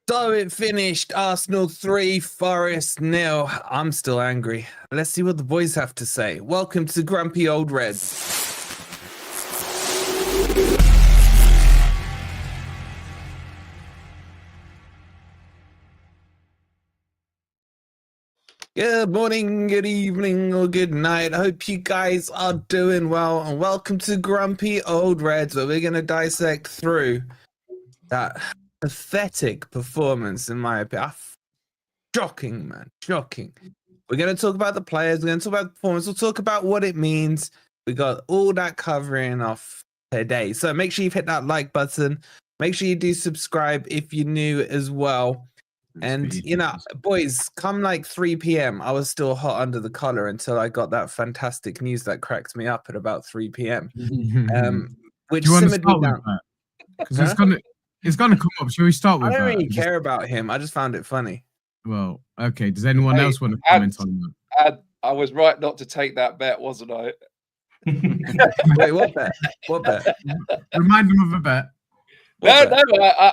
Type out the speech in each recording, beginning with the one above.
So it finished. Arsenal 3, Forest 0. I'm still angry. Let's see what the boys have to say. Welcome to Grumpy Old Reds. Good morning, good evening, or good night. I hope you guys are doing well, and welcome to Grumpy Old Reds, where we're going to dissect through that pathetic performance, in my opinion. Shocking, man. Shocking. We're going to talk about the players. We're going to talk about the performance. We'll talk about what it means. We got all that covering off today. So make sure you've hit that like button. Make sure you do subscribe if you're new as well. And, you know, boys, come like 3 p.m., I was still hot under the collar until I got that fantastic news that cracked me up at about 3 p.m. Which simmered me down. Because it's gonna come up. Shall we start with that? I don't really care about him. I just found it funny. Well, okay. Does anyone else want to comment on that? I was right not to take that bet, wasn't I? Wait, what bet? What bet? Remind them of a bet.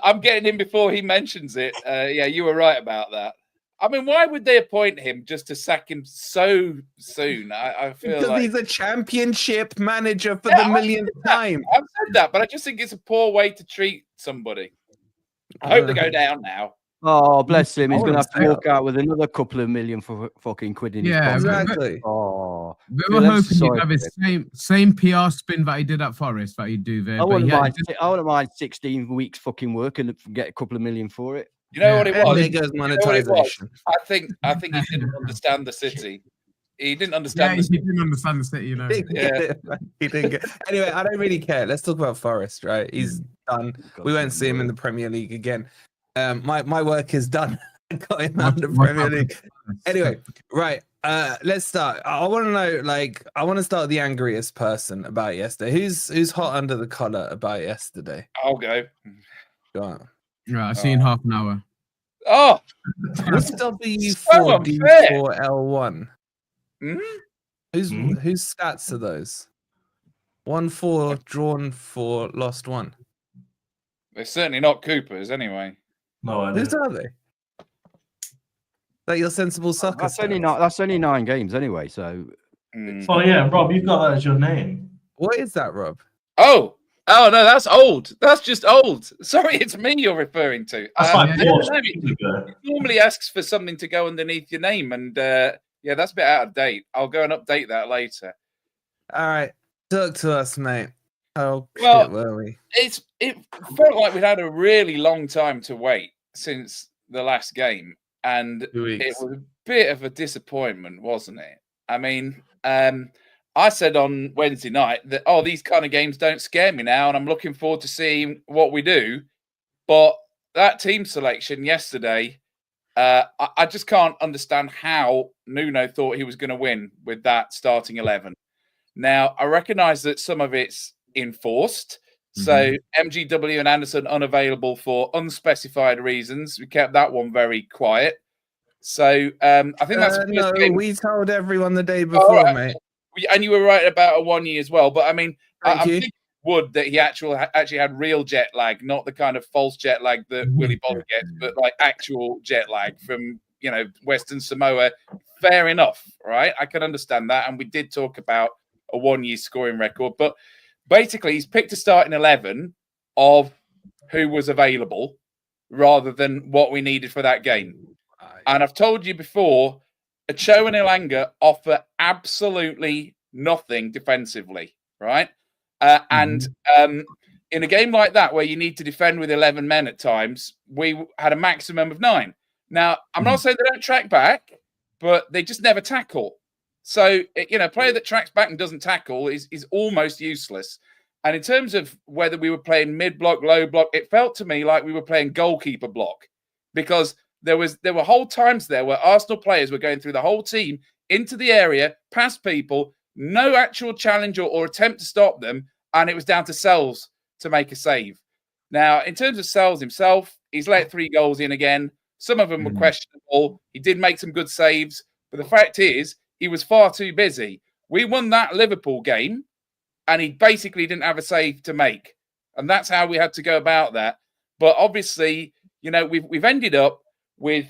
I'm getting in before he mentions it. Yeah, you were right about that. I mean, why would they appoint him just to sack him so soon? I feel because like he's a championship manager for the millionth time. I've said that, but I just think it's a poor way to treat somebody. I hope they go down now. Oh, bless him. He's going to have to walk out with another couple of million for fucking quid in his pocket. Exactly. Oh, we were hoping he'd have his same PR spin that he did at Forest that he'd do there. I wouldn't mind 16 weeks fucking work and get a couple of million for it. You know what it was? There goes monetization. I think he didn't understand the city. He didn't understand. He didn't understand the city, you know. He didn't get. Anyway, I don't really care. Let's talk about Forest, right? He's done. We won't see him in the Premier League again. My work is done. I got him out of the Premier League. Anyway, right. Let's start. I want to know, I want to start with the angriest person about yesterday. Who's hot under the collar about yesterday? I'll go. Go on. Right, I'll see you in half an hour. Oh, what's W4D4L1? Whose stats are those? 1-4, drawn 4, lost 1. They're certainly not Cooper's anyway. No idea. Whose are they? Like your sensible soccer. That's only 9 games anyway. So. Oh yeah, Rob, you've got that as your name. What is that, Rob? Oh no, that's old. That's just old. Sorry, it's me you're referring to. It normally asks for something to go underneath your name, and yeah, that's a bit out of date. I'll go and update that later. All right, talk to us, mate. Oh, well, shit, were we? It felt like we'd had a really long time to wait since the last game, and it was a bit of a disappointment, wasn't it? I mean, I said on Wednesday night that, these kind of games don't scare me now, and I'm looking forward to seeing what we do. But that team selection yesterday, I just can't understand how Nuno thought he was going to win with that starting 11. Now, I recognise that some of it's enforced. So MGW and Anderson unavailable for unspecified reasons. We kept that one very quiet. So I think that's no. We told everyone the day before, mate. And you were right about a 1 year as well. But I mean, I'm thinking would that he actually had real jet lag, not the kind of false jet lag that Willy Bob gets, but like actual jet lag from Western Samoa. Fair enough, right? I can understand that, and we did talk about a 1 year scoring record, but basically he's picked a starting 11 of who was available rather than what we needed for that game. And I've told you before, Ochoa and Elanga offer absolutely nothing defensively, right? And in a game like that, where you need to defend with 11 men at times, we had a maximum of 9. Now, I'm not saying they don't track back, but they just never tackle. So, a player that tracks back and doesn't tackle is almost useless. And in terms of whether we were playing mid-block, low block, it felt to me like we were playing goalkeeper block, because there were whole times there where Arsenal players were going through the whole team into the area, past people, no actual challenge or attempt to stop them, and it was down to Sells to make a save. Now, in terms of Sells himself, he's let 3 goals in again. Some of them were questionable. He did make some good saves, but the fact is, he was far too busy. We won that Liverpool game, and he basically didn't have a save to make. And that's how we had to go about that. But obviously, you know, we've ended up with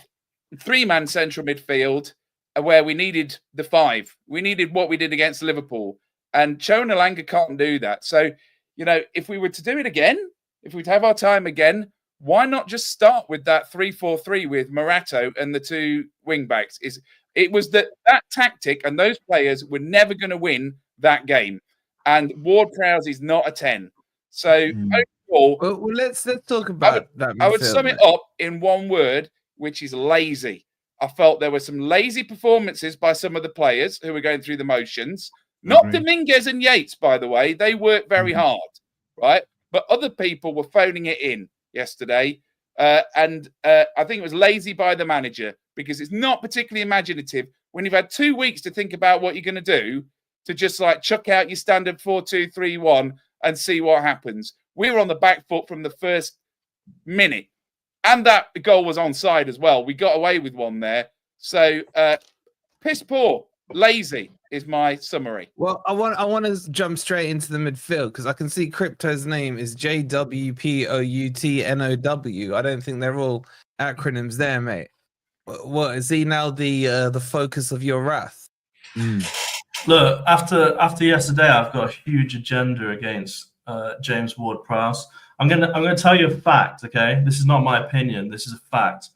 3-man central midfield where we needed the 5. We needed what we did against Liverpool, and Chonalanga can't do that. So, you know, if we were to do it again, if we'd have our time again, why not just start with that 3-4-3 with Morato and the 2 wing backs? It was that tactic, and those players were never going to win that game. And Ward-Prowse is not a 10. So overall, well, let's talk about that. I would sum it up in one word, which is lazy. I felt there were some lazy performances by some of the players who were going through the motions. Not Dominguez and Yates, by the way. They worked very hard, right? But other people were phoning it in yesterday. And I think it was lazy by the manager, because it's not particularly imaginative when you've had 2 weeks to think about what you're going to do, to just like chuck out your standard 4-2-3-1 and see what happens. We were on the back foot from the first minute. And that goal was onside as well. We got away with one there. So piss poor, lazy is my summary. Well, I want to jump straight into the midfield, because I can see Crypto's name is JWPOUTNOW. I don't think they're all acronyms there, mate. What is he now the focus of your wrath? Look, after yesterday, I've got a huge agenda against James Ward-Prowse. I'm gonna tell you a fact, okay? This is not my opinion. This is a fact.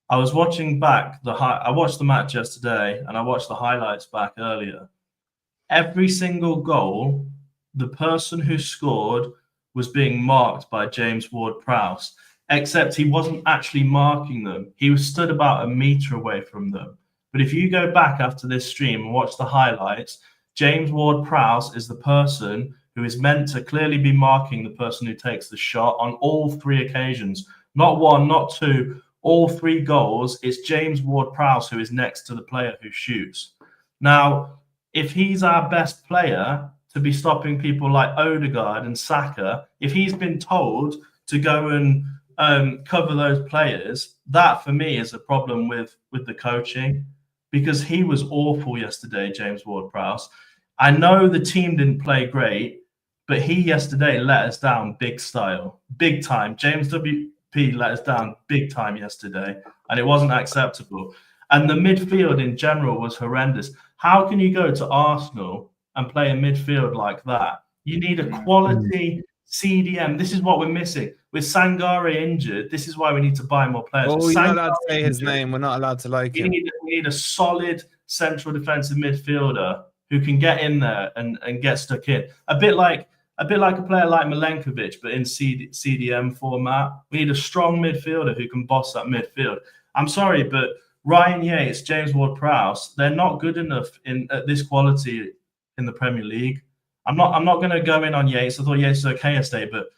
I was watching back I watched the match yesterday, and I watched the highlights back earlier. Every single goal, the person who scored was being marked by James Ward-Prowse, except he wasn't actually marking them. He was stood about a meter away from them. But if you go back after this stream and watch the highlights, James Ward-Prowse is the person who is meant to clearly be marking the person who takes the shot on all 3 occasions. Not 1, not 2, all 3 goals. It's James Ward-Prowse who is next to the player who shoots. Now, if he's our best player to be stopping people like Odegaard and Saka, if he's been told to go and cover those players, that for me is a problem with the coaching, because he was awful yesterday, James Ward-Prowse. I know the team didn't play great, but he yesterday let us down big style, big time. James WP let us down big time yesterday, and it wasn't acceptable. And the midfield in general was horrendous. How can you go to Arsenal and play a midfield like that? You need a quality CDM. This is what we're missing. With Sangare injured, this is why we need to buy more players. Oh, you're not allowed to say his name. We're not allowed to like him. We need a solid central defensive midfielder who can get in there and get stuck in. A bit like a player like Milenkovic, but in CDM format. We need a strong midfielder who can boss that midfield. I'm sorry, but Ryan Yates, James Ward-Prowse, they're not good enough at this quality in the Premier League. I'm not going to go in on Yates. I thought Yates was okay yesterday, but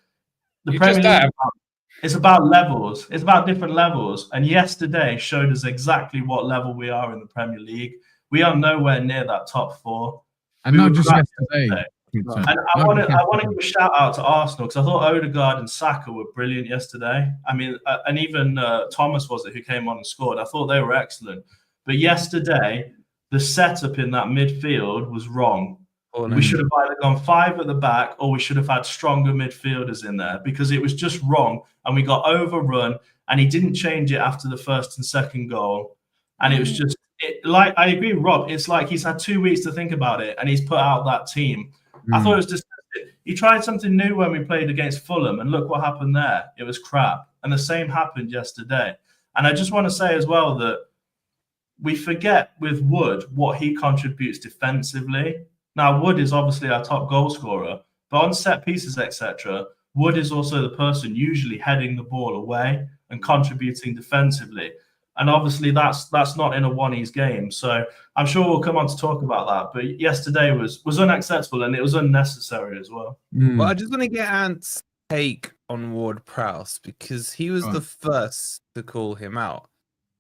the Premier League is about levels. It's about different levels. And yesterday showed us exactly what level we are in the Premier League. We are nowhere near that top 4. And not just yesterday. And I want to give a shout out to Arsenal, because I thought Odegaard and Saka were brilliant yesterday. I mean, and even Thomas was it who came on and scored. I thought they were excellent. But yesterday, the setup in that midfield was wrong. We should have either gone 5 at the back, or we should have had stronger midfielders in there, because it was just wrong. And we got overrun, and he didn't change it after the first and second goal. And it was just, like, I agree with Rob. It's like he's had 2 weeks to think about it, and he's put out that team. I thought it was just, he tried something new when we played against Fulham, and look what happened there. It was crap. And the same happened yesterday. And I just want to say as well that we forget with Wood what he contributes defensively. Now, Wood is obviously our top goal scorer, but on set pieces, etc., Wood is also the person usually heading the ball away and contributing defensively. And obviously that's not in a one-ease game. So I'm sure we'll come on to talk about that. But yesterday was unacceptable, and it was unnecessary as well. Well, I just want to get Ant's take on Ward-Prowse, because he was the first to call him out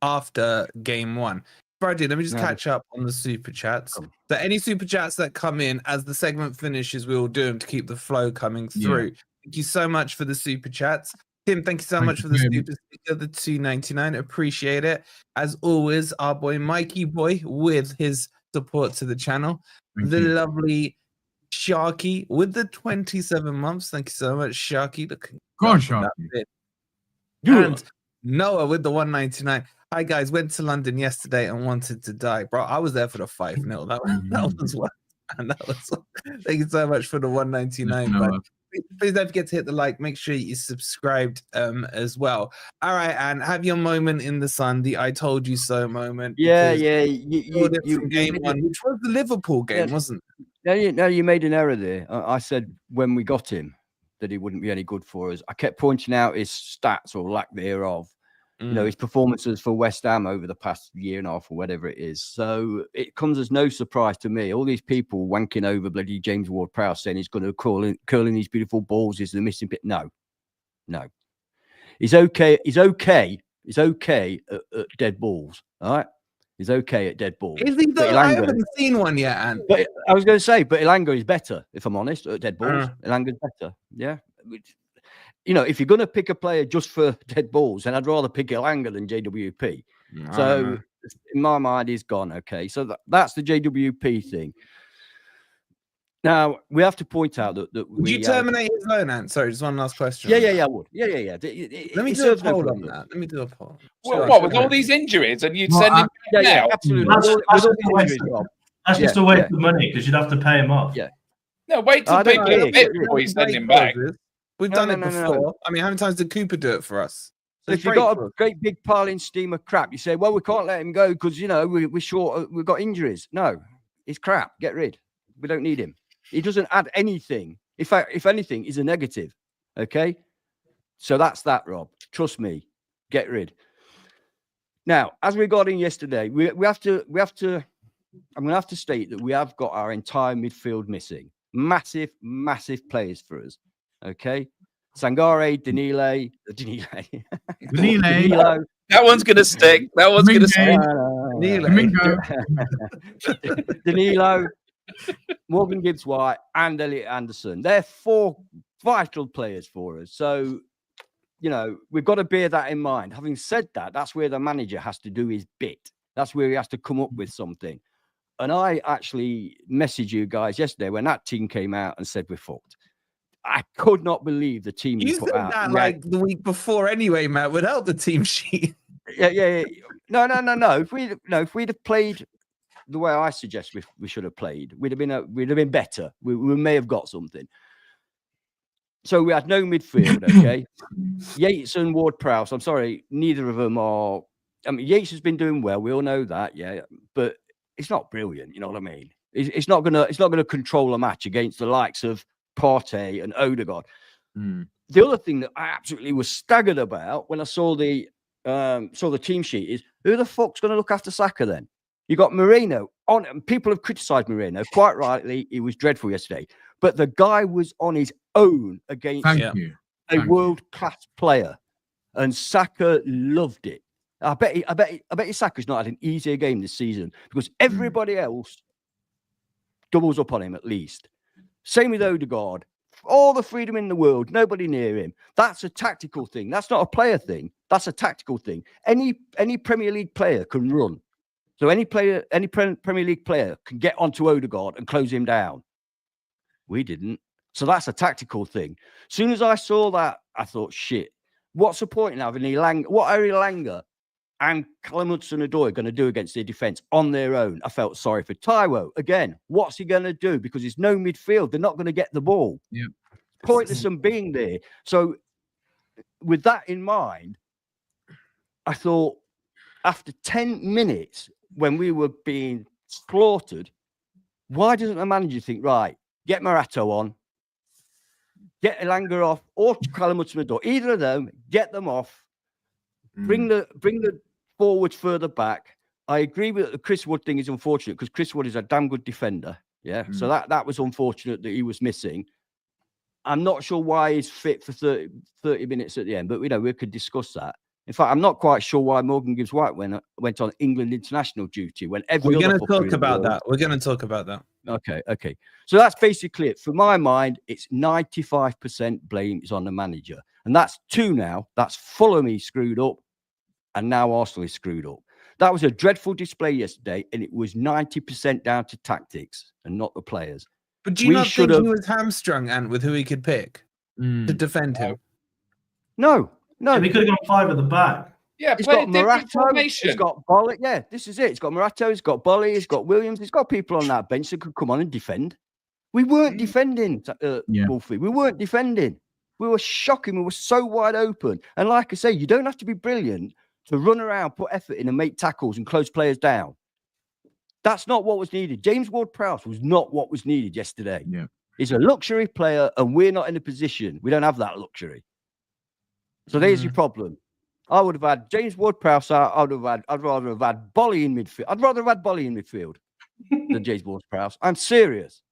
after game 1. Friday, let me just catch up on the super chats. So any super chats that come in as the segment finishes, we will do them to keep the flow coming through. Thank you so much for the super chats. Tim, thank you so much for the super sticker, the $2.99. Appreciate it. As always, our boy Mikey Boy with his support to the channel. The lovely Sharky with the 27 months. Thank you so much, Sharky. Go on, Sharky. And Noah with the 199. Hi guys, went to London yesterday and wanted to die, bro. I was there for the 5-0. That was one, and that was. Thank you so much for the 199. But please don't forget to hit the like. Make sure you subscribed as well. All right, and have your moment in the sun, the "I told you so" moment. Yeah. From game one, which was the Liverpool game, wasn't it? No, you made an error there. I said when we got him that he wouldn't be any good for us. I kept pointing out his stats or lack thereof. You know, his performances for West Ham over the past year and a half or whatever it is. So it comes as no surprise to me. All these people wanking over bloody James Ward-Prowse saying he's going to curling these beautiful balls is the missing bit. No. He's okay. He's okay at dead balls. All right. He's okay at dead balls. Is he though? I haven't seen one yet, Ant. But I was going to say, but Elanga is better, if I'm honest, at dead balls. Elanga's better. Yeah. You know, if you're going to pick a player just for dead balls, then I'd rather pick Elanga than JWP. So in my mind, he's gone. Okay. So that's the JWP thing. Now, we have to point out that would you terminate his loan, Ant? Sorry, just one last question. Yeah, I would. Yeah. Let me do a poll on that. Let me do a poll. What, with all these injuries, and you'd send him back now? Absolutely. That's just a waste of money because you'd have to pay him off. Yeah. No, wait till people get a bit before you send him back. We've done it before. No. I mean, how many times did Cooper do it for us? So if you've got a great big piling steam of crap, you say, well, we can't let him go because, you know, we're short, we've got injuries. No, he's crap. Get rid. We don't need him. He doesn't add anything. If anything, he's a negative. Okay? So that's that, Rob. Trust me. Get rid. Now, as regarding yesterday, we have to, I'm going to have to state that we have got our entire midfield missing. Massive players for us. Okay? Sangare, Danilo. That one's going to stick. That one's going to stick. Danilo, Morgan Gibbs-White, and Elliot Anderson. They're 4 vital players for us. So, you know, we've got to bear that in mind. Having said that, that's where the manager has to do his bit. That's where he has to come up with something. And I actually messaged you guys yesterday when that team came out and said we're fucked. I could not believe the team you put said out. That like the week before anyway, Matt, would help the team sheet. Yeah. No. If we'd have played the way I suggest we should have played, we'd have been better. We may have got something. So we had no midfield, okay? Yates and Ward-Prowse, I'm sorry, neither of them are. I mean, Yates has been doing well. We all know that, yeah, but it's not brilliant. You know what I mean? It's not gonna control a match against the likes of Partey and Odegaard. The other thing that I absolutely was staggered about when I saw the team sheet is who the fuck's going to look after Saka then? You got Moreno on, and people have criticised Moreno quite rightly. He was dreadful yesterday, but the guy was on his own against a world-class player, and Saka loved it. I bet you Saka's not had an easier game this season because everybody else doubles up on him at least. Same with Odegaard. All the freedom in the world, nobody near him. That's a tactical thing. That's not a player thing. That's a tactical thing. Any Premier League player can run. So any Premier League player can get onto Odegaard and close him down. We didn't. So that's a tactical thing. As soon as I saw that, I thought, shit, what's the point in having Elanga? What are Elanga and Callum Hudson-Odoi going to do against their defence on their own? I felt sorry for Taiwo. Again, what's he going to do? Because there's no midfield. They're not going to get the ball. Yeah. Pointless them being there. So with that in mind, I thought after 10 minutes, when we were being slaughtered, why doesn't the manager think, right, get Morato on, get Elanga off, or Callum Hudson-Odoi, either of them, get them off, bring the forwards further back. I agree with the Chris Wood thing is unfortunate because Chris Wood is a damn good defender. Yeah. So that was unfortunate that he was missing. I'm not sure why he's fit for 30 minutes at the end, but we could discuss that. In fact, I'm not quite sure why Morgan Gibbs-White went on England international duty when every We're going to talk about that. We're going to talk about that. Okay. So that's basically it. For my mind, it's 95% blame is on the manager. And that's 2 now. That's Fulham he screwed up. And now Arsenal is screwed up. That was a dreadful display yesterday, and it was 90% down to tactics and not the players. But do you not think he was hamstrung, Ant, with who he could pick to defend him? No. Yeah, we could have gone 5 at the back. Yeah, It's play got a different Morato. formation. It's got Bolly. Yeah, this is it. It's got Morato. It's got Bolly. It's got Williams. It's got people on that bench that could come on and defend. We weren't defending, Wolfie. We weren't defending. We were shocking. We were so wide open. And like I say, you don't have to be brilliant to run around, put effort in, and make tackles and close players down. That's not what was needed. James Ward-Prowse was not what was needed yesterday. Yeah. He's a luxury player, and we're not in a position. We don't have that luxury. So there's your problem. I would have had James Ward-Prowse out. I'd rather have had Bolly in midfield. I'd rather have had Bolly in midfield than James Ward-Prowse. I'm serious.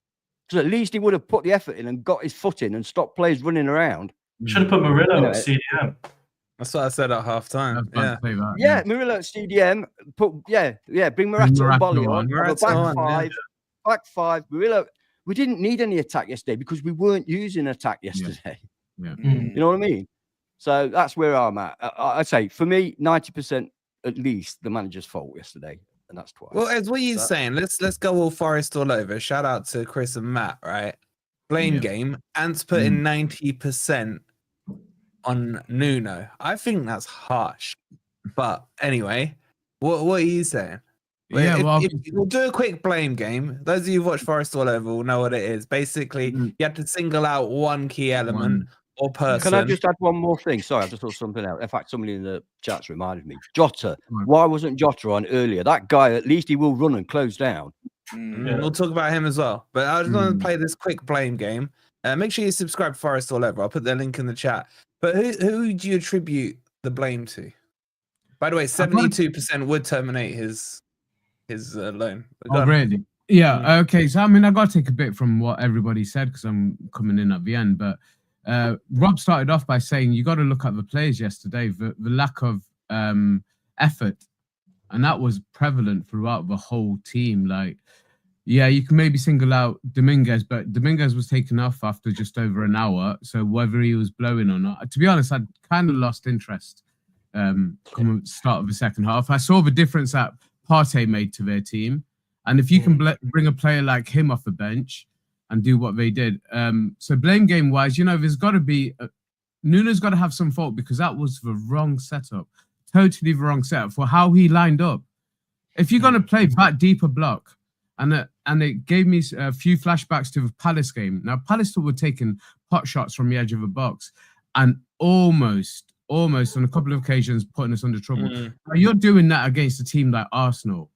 Because at least he would have put the effort in and got his foot in and stopped players running around. Should have put Murillo at CDM. That's what I said at half time. Yeah, Murillo at CDM. Bring Morato and Bolly on. Back five. Murillo. We didn't need any attack yesterday because we weren't using attack yesterday. Yeah. You know what I mean? So that's where I'm at. I'd say for me, 90% at least the manager's fault yesterday, and that's twice. Well, as what you're saying, let's go all Forest all over. Shout out to Chris and Matt, right? Blame game. Ant's putting 90% on Nuno. I think that's harsh. But anyway, what are you saying? Yeah, if we'll do a quick blame game. Those of you who watch Forest all over will know what it is. Basically, you have to single out one key element or person. Can I just add one more thing? Sorry, I just thought something out. In fact, somebody in the chat's reminded me. Jota. Why wasn't Jota on earlier? That guy, at least he will run and close down. We'll talk about him as well. But I was going to play this quick blame game. Make sure you subscribe to Forest all over. I'll put the link in the chat. But who do you attribute the blame to? By the way, 72% would terminate his loan. Oh, really? Yeah. Okay. So I mean, I got to take a bit from what everybody said because I'm coming in at the end. But Rob started off by saying you got to look at the players yesterday, the lack of effort, and that was prevalent throughout the whole team. Like, yeah, you can maybe single out Dominguez, but Dominguez was taken off after just over an hour. So whether he was blowing or not, to be honest, I'd kind of lost interest. Come start of the second half, I saw the difference that Partey made to their team, and if you can bring a player like him off the bench and do what they did, so blame game wise, there's got to be Nuno's got to have some fault because that was the wrong setup, totally the wrong setup for how he lined up. If you're going to play that deeper block, and it gave me a few flashbacks to the Palace game. Now Palace were taking pot shots from the edge of the box and almost on a couple of occasions putting us under trouble. Now, you're doing that against a team like Arsenal.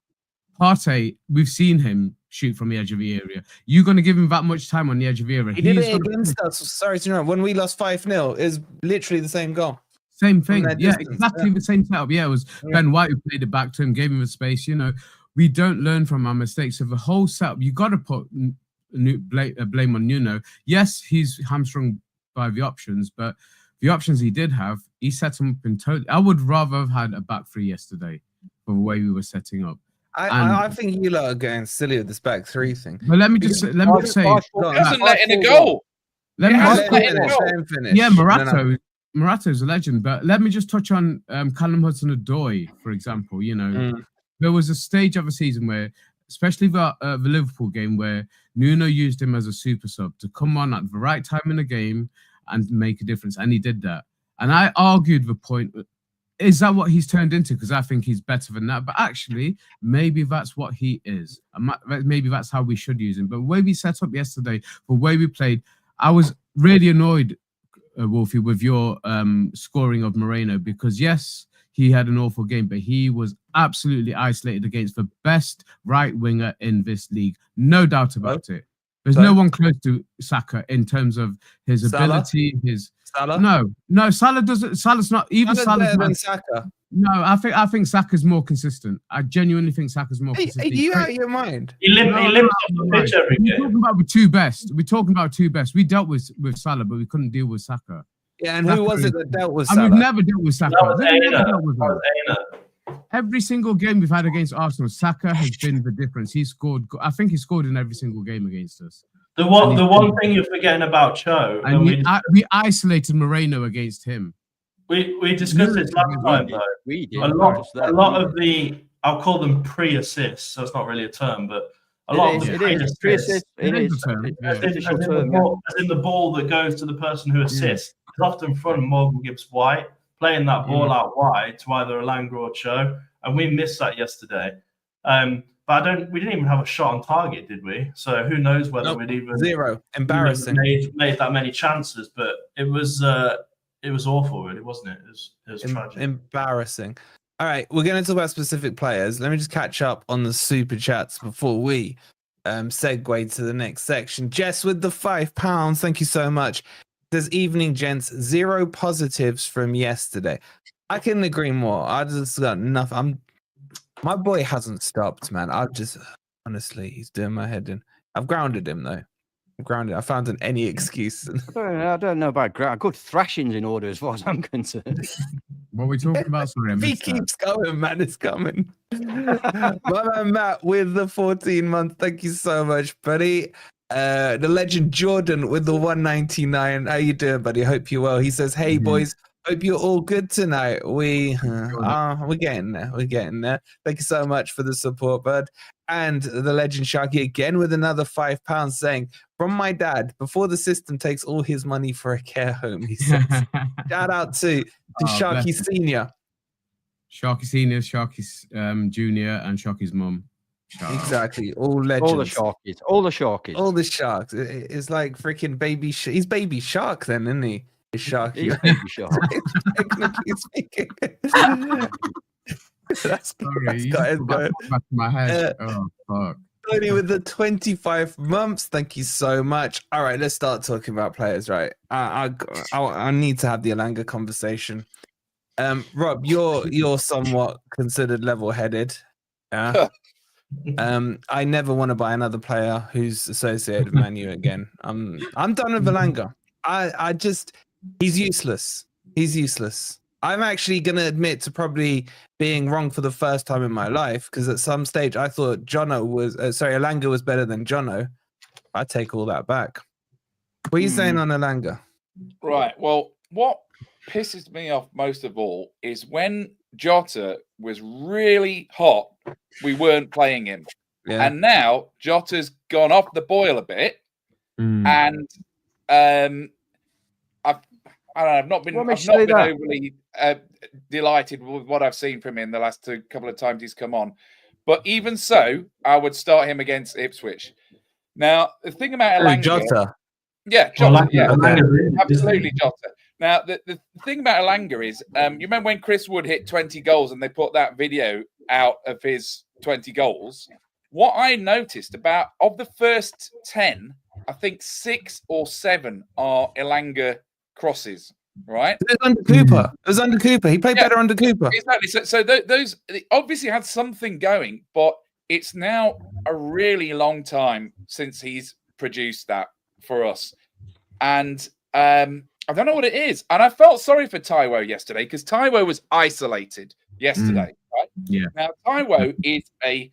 Partey, we've seen him shoot from the edge of the area. You're going to give him that much time on the edge of the area? He did it against us. Sorry to interrupt. When we lost 5-0, it's literally the same goal. Same thing. Yeah, exactly the same setup. Yeah, it was Ben White who played it back to him, gave him the space. We don't learn from our mistakes. So the whole setup, you got to put blame on Nuno. Yes, he's hamstrung by the options, but the options he did have, he set them up in total. I would rather have had a back three yesterday for the way we were setting up. I think you lot are going silly with this back three thing. But let me just say, he hasn't let in a goal. Let me finish. Yeah, Morato's a legend. But let me just touch on Callum Hudson-Odoi, for example. There was a stage of a season where, especially the Liverpool game, where Nuno used him as a super sub to come on at the right time in the game and make a difference, and he did that. And I argued the point, is that what he's turned into? Because I think he's better than that. But actually, maybe that's what he is. Maybe that's how we should use him. But the way we set up yesterday, the way we played, I was really annoyed, Wolfie, with your scoring of Moreno, because yes, he had an awful game, but he was absolutely isolated against the best right winger in this league. No doubt about it. There's no one close to Saka in terms of his ability. Salah? No, Salah doesn't. Salah's not even Salah's better than Saka. No, I think Saka's more consistent. I genuinely think Saka's more consistent. Are you out of your mind? He limps off the pitch every game. We're talking about the two best. We're talking about two best. We dealt with Salah, but we couldn't deal with Saka. Yeah, and who was it that dealt with Salah? We've never dealt with Saka. That was Aina. Every single game we've had against Arsenal, Saka has been the difference. He scored. I think he scored in every single game against us. The one thing you're forgetting about Cho, and we isolated Moreno against him. We discussed this last time though. We did. A lot of the, I'll call them pre-assists, so it's not really a term, but a lot of the pre-assists. It is a term. As in the ball that goes to the person who assists. It's often from Morgan Gibbs-White. playing that ball out wide to either Elanga or Cho, and we missed that yesterday. But we didn't even have a shot on target, did we? So who knows whether we'd even zero. Embarrassing. Made that many chances, but it was awful, really, wasn't it? It was tragic. Embarrassing. All right, we're going to talk about specific players. Let me just catch up on the super chats before we segue to the next section. Jess with the £5. Thank you so much. Says, evening, gents. 0 positives from yesterday. I couldn't agree more. I just got nothing. My boy hasn't stopped, man. Honestly, he's doing my head in. I've grounded him, though. I found any excuse. I don't know about ground. Good thrashing's in order as far as I'm concerned. What are we talking about? Sorry, he keeps going, man. It's coming. My man Matt with the 14 months. Thank you so much, buddy. The legend Jordan with the 199. How you doing, buddy? Hope you're well. He says, "Hey boys, hope you're all good tonight. We're getting there. We're getting there. Thank you so much for the support, bud." And the legend Sharky again with another £5 saying, "From my dad, before the system takes all his money for a care home," he says. Shout out to Sharky Senior. Sharky Senior, Sharky's Junior, and Sharky's mum. Exactly. All legends. All the Sharkies. All the sharks. It's like freaking baby he's baby shark then, isn't he? He's Sharky. He's baby shark. Technically speaking. That's Sorry, got his going. Back to my head. Oh, fuck. Tony with the 25 months. Thank you so much. All right, let's start talking about players, right? I need to have the Elanga conversation. Rob, you're somewhat considered level-headed. Yeah. I never want to buy another player who's associated with Man U again. I'm done with Elanga. He's useless. He's useless. I'm actually going to admit to probably being wrong for the first time in my life, because at some stage I thought Elanga was better than Jono. I take all that back. What are you saying on Elanga? Right. Well, what pisses me off most of all is when Jota was really hot, we weren't playing him. Yeah. And now Jota's gone off the boil a bit. And I've not been overly delighted with what I've seen from him the last couple of times he's come on. But even so, I would start him against Ipswich. Now, the thing about Elanga... Jota. Yeah, Jota. Yeah, absolutely Jota. Now, the thing about Elanga is, you remember when Chris Wood hit 20 goals and they put that video out of his 20 goals? What I noticed of the first 10, I think 6 or 7 are Elanga crosses, right? It was under Cooper. He played better under Cooper. Exactly. So those obviously had something going, but it's now a really long time since he's produced that for us. And I don't know what it is. And I felt sorry for Taiwo yesterday, because Taiwo was isolated yesterday, right? Yeah. Now, Taiwo is I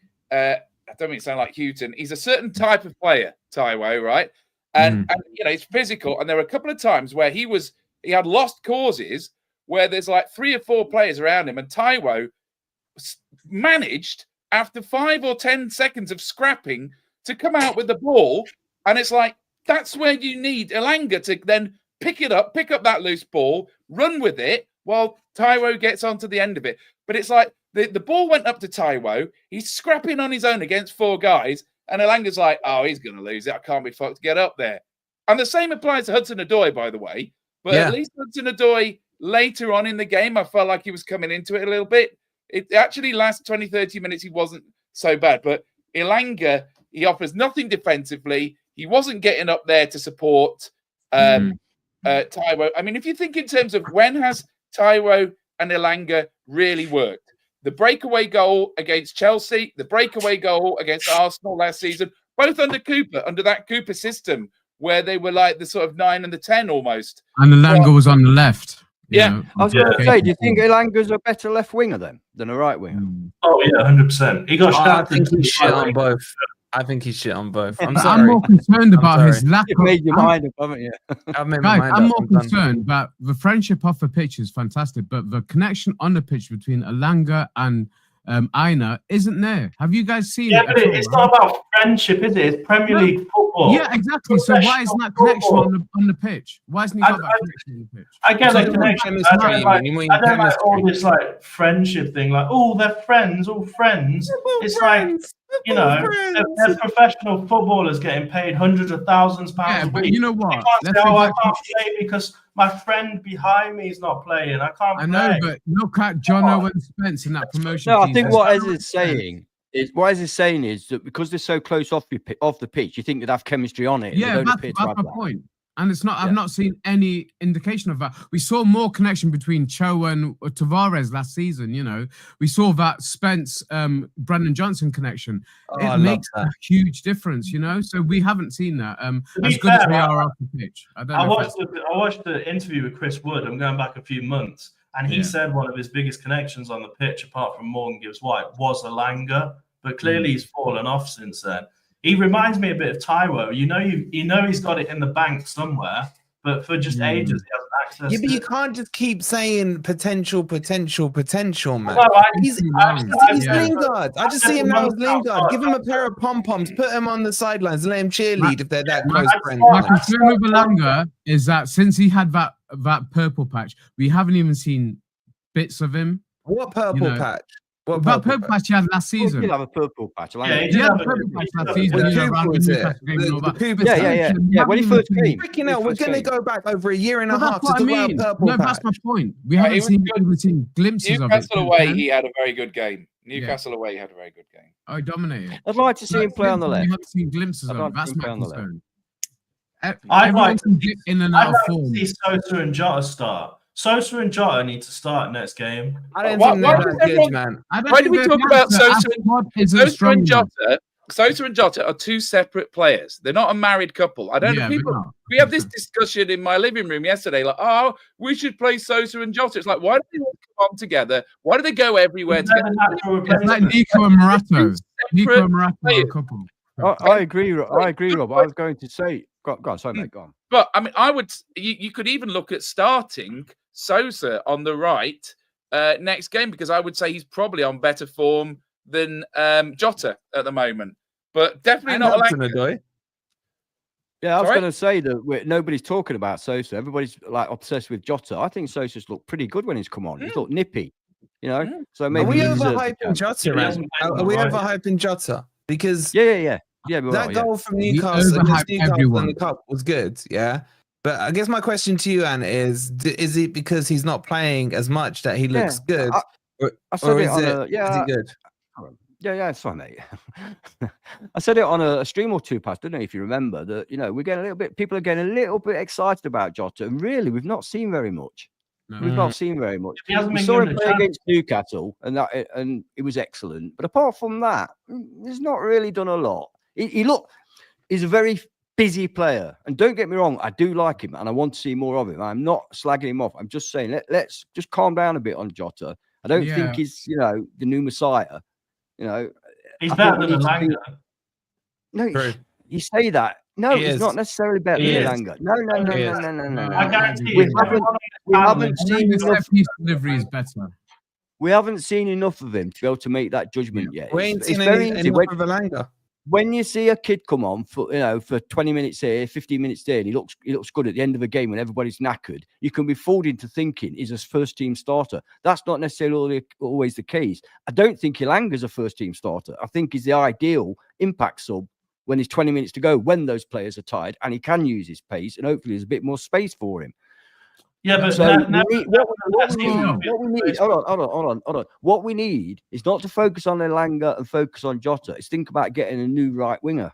don't mean to sound like Houghton. He's a certain type of player, Taiwo, right? And he's physical. And there were a couple of times where he had lost causes where there's like 3 or 4 players around him, and Taiwo managed after 5 or 10 seconds of scrapping to come out with the ball. And it's like, that's where you need Elanga to then pick up that loose ball, run with it while Taiwo gets onto the end of it. But it's like the ball went up to Taiwo. He's scrapping on his own against 4 guys. And Elanga's like, oh, he's going to lose it. I can't be fucked to get up there. And the same applies to Hudson-Odoi, by the way. But at least Hudson-Odoi, later on in the game, I felt like he was coming into it a little bit. It actually last 20, 30 minutes, he wasn't so bad. But Elanga, he offers nothing defensively. He wasn't getting up there to support Taiwo. I mean, if you think in terms of when has Taiwo and Elanga really worked? The breakaway goal against Chelsea, the breakaway goal against Arsenal last season, both under Cooper, under that Cooper system, where they were like the sort of 9 and the 10 almost. And Elanga was on the left. Yeah. I was going to say, do you think Elanga's a better left winger than a right winger? Oh, yeah, 100%. He got I think he's shit on both. I'm more concerned about his lack You've made your mind up, haven't you? I'm more concerned about the friendship off the pitch is fantastic, but the connection on the pitch between Elanga and Aina isn't there. Have you guys seen Yeah, it? but it's not about friendship, is it? It's Premier League football. Yeah, exactly. So why isn't that connection on the pitch? Why isn't he got that connection on the pitch? I get So the connection. chemistry, I don't like chemistry. all this like friendship thing. Like, oh, they're friends, all friends. It's like, you know, they're professional footballers getting paid hundreds of thousands of pounds a but week. you know what? They can't say, I can't play because my friend behind me is not playing. I can't play. I know, but look at John Owen Spence in that promotion. No, I team. think There's what no Ez is saying is that because they're so close off the pitch, you think they'd have chemistry on it. And Yeah, they don't that's appear to have my that. point. And it's not. I've not seen any indication of that. We saw more connection between Cho and Tavares last season. You know, we saw that Spence, Brandon Johnson connection. It makes a huge difference. You know, so we haven't seen that. As good as we are off the pitch. I watched the interview with Chris Wood. I'm going back a few months, and he said one of his biggest connections on the pitch, apart from Morgan Gibbs-White, was Elanga. But clearly he's fallen off since then. He reminds me a bit of Taiwo. You know he's got it in the bank somewhere, but for just ages he hasn't accessed Yeah, but you it. can't just keep saying potential, man. No, He's Lingard. I just see him now as Lingard. Give him a pair of pom-poms, put him on the sidelines, and let him cheerlead if they're that close friends. My concern with Elanga is that since he had that purple patch, we haven't even seen bits of him. What purple patch? What That purple patch he had last He season. did have a purple patch. Yeah, He had a purple patch last season. The you know, Cooper around the was Newcastle it. game and all The that. Cooper But patch. Yeah, when he first came. Freaking hell, we're going to go back over a year and a half to That's talk what I about mean. purple No, patch. that's my point. We haven't seen glimpses of it. Newcastle away, he had a very good game. Newcastle away, he had a very good game. Oh, he dominated. I'd like to see him play on the left. We haven't seen glimpses I'd of like it. to That's see him my play on the left. concern. I'd Everyone like can get in and out of form. to see Sosa and Jota start. Sosa and Jota need to start next game. I don't Why- think why they're does that good, everyone- man. Why do we talk about Sosa and Jota? Sosa and Jota are two separate players. They're not a married couple. I don't know. People, we have this discussion in my living room yesterday. Like, oh, we should play Sosa and Jota. It's like, why do they all come on together? Why do they go everywhere together? It's like Nico and Morata. Nico and Morata are a couple. I agree, Rob. I was going to say, go on, sorry, mate, go on. But I mean, you could even look at starting Sosa on the right next game, because I would say he's probably on better form than Jota at the moment. But definitely not Elanga. Yeah, I was going to say that nobody's talking about Sosa. Everybody's like obsessed with Jota. I think Sosa's looked pretty good when he's come on. He's looked nippy, you know. So maybe Are we overhyping Jota? Are we overhyping Jota? Because yeah. That goal from Newcastle against Newcastle in the cup was good, yeah. But I guess my question to you, Anne, is it because he's not playing as much that he looks good? I said it on is he good? Yeah, it's fine, mate. I said it on a stream or two past, didn't I? If you remember that, you know, people are getting a little bit excited about Jota, and really, we've not seen very much. We've not seen very much. We saw him play against Newcastle, and it was excellent. But apart from that, he's not really done a lot. He's a very busy player, and don't get me wrong, I do like him, and I want to see more of him. I'm not slagging him off. I'm just saying, let's just calm down a bit on Jota. I don't think he's, you know, the new Messiah. You know, he's better than Elanga. No, you say that. No, he's not necessarily better than Elanga. No. I guarantee we haven't seen enough. His delivery is better. We haven't seen enough of him to be able to make that judgment yet. We ain't seen enough of Elanga. When you see a kid come on for 20 minutes here, 15 minutes there, and he looks good at the end of the game when everybody's knackered, you can be fooled into thinking he's a first team starter. That's not necessarily always the case. I don't think Elanga's a first team starter. I think he's the ideal impact sub when there's 20 minutes to go, when those players are tired, and he can use his pace, and hopefully there's a bit more space for him. Yeah, but hold on. What we need is not to focus on Elanga and focus on Jota. It's think about getting a new right winger.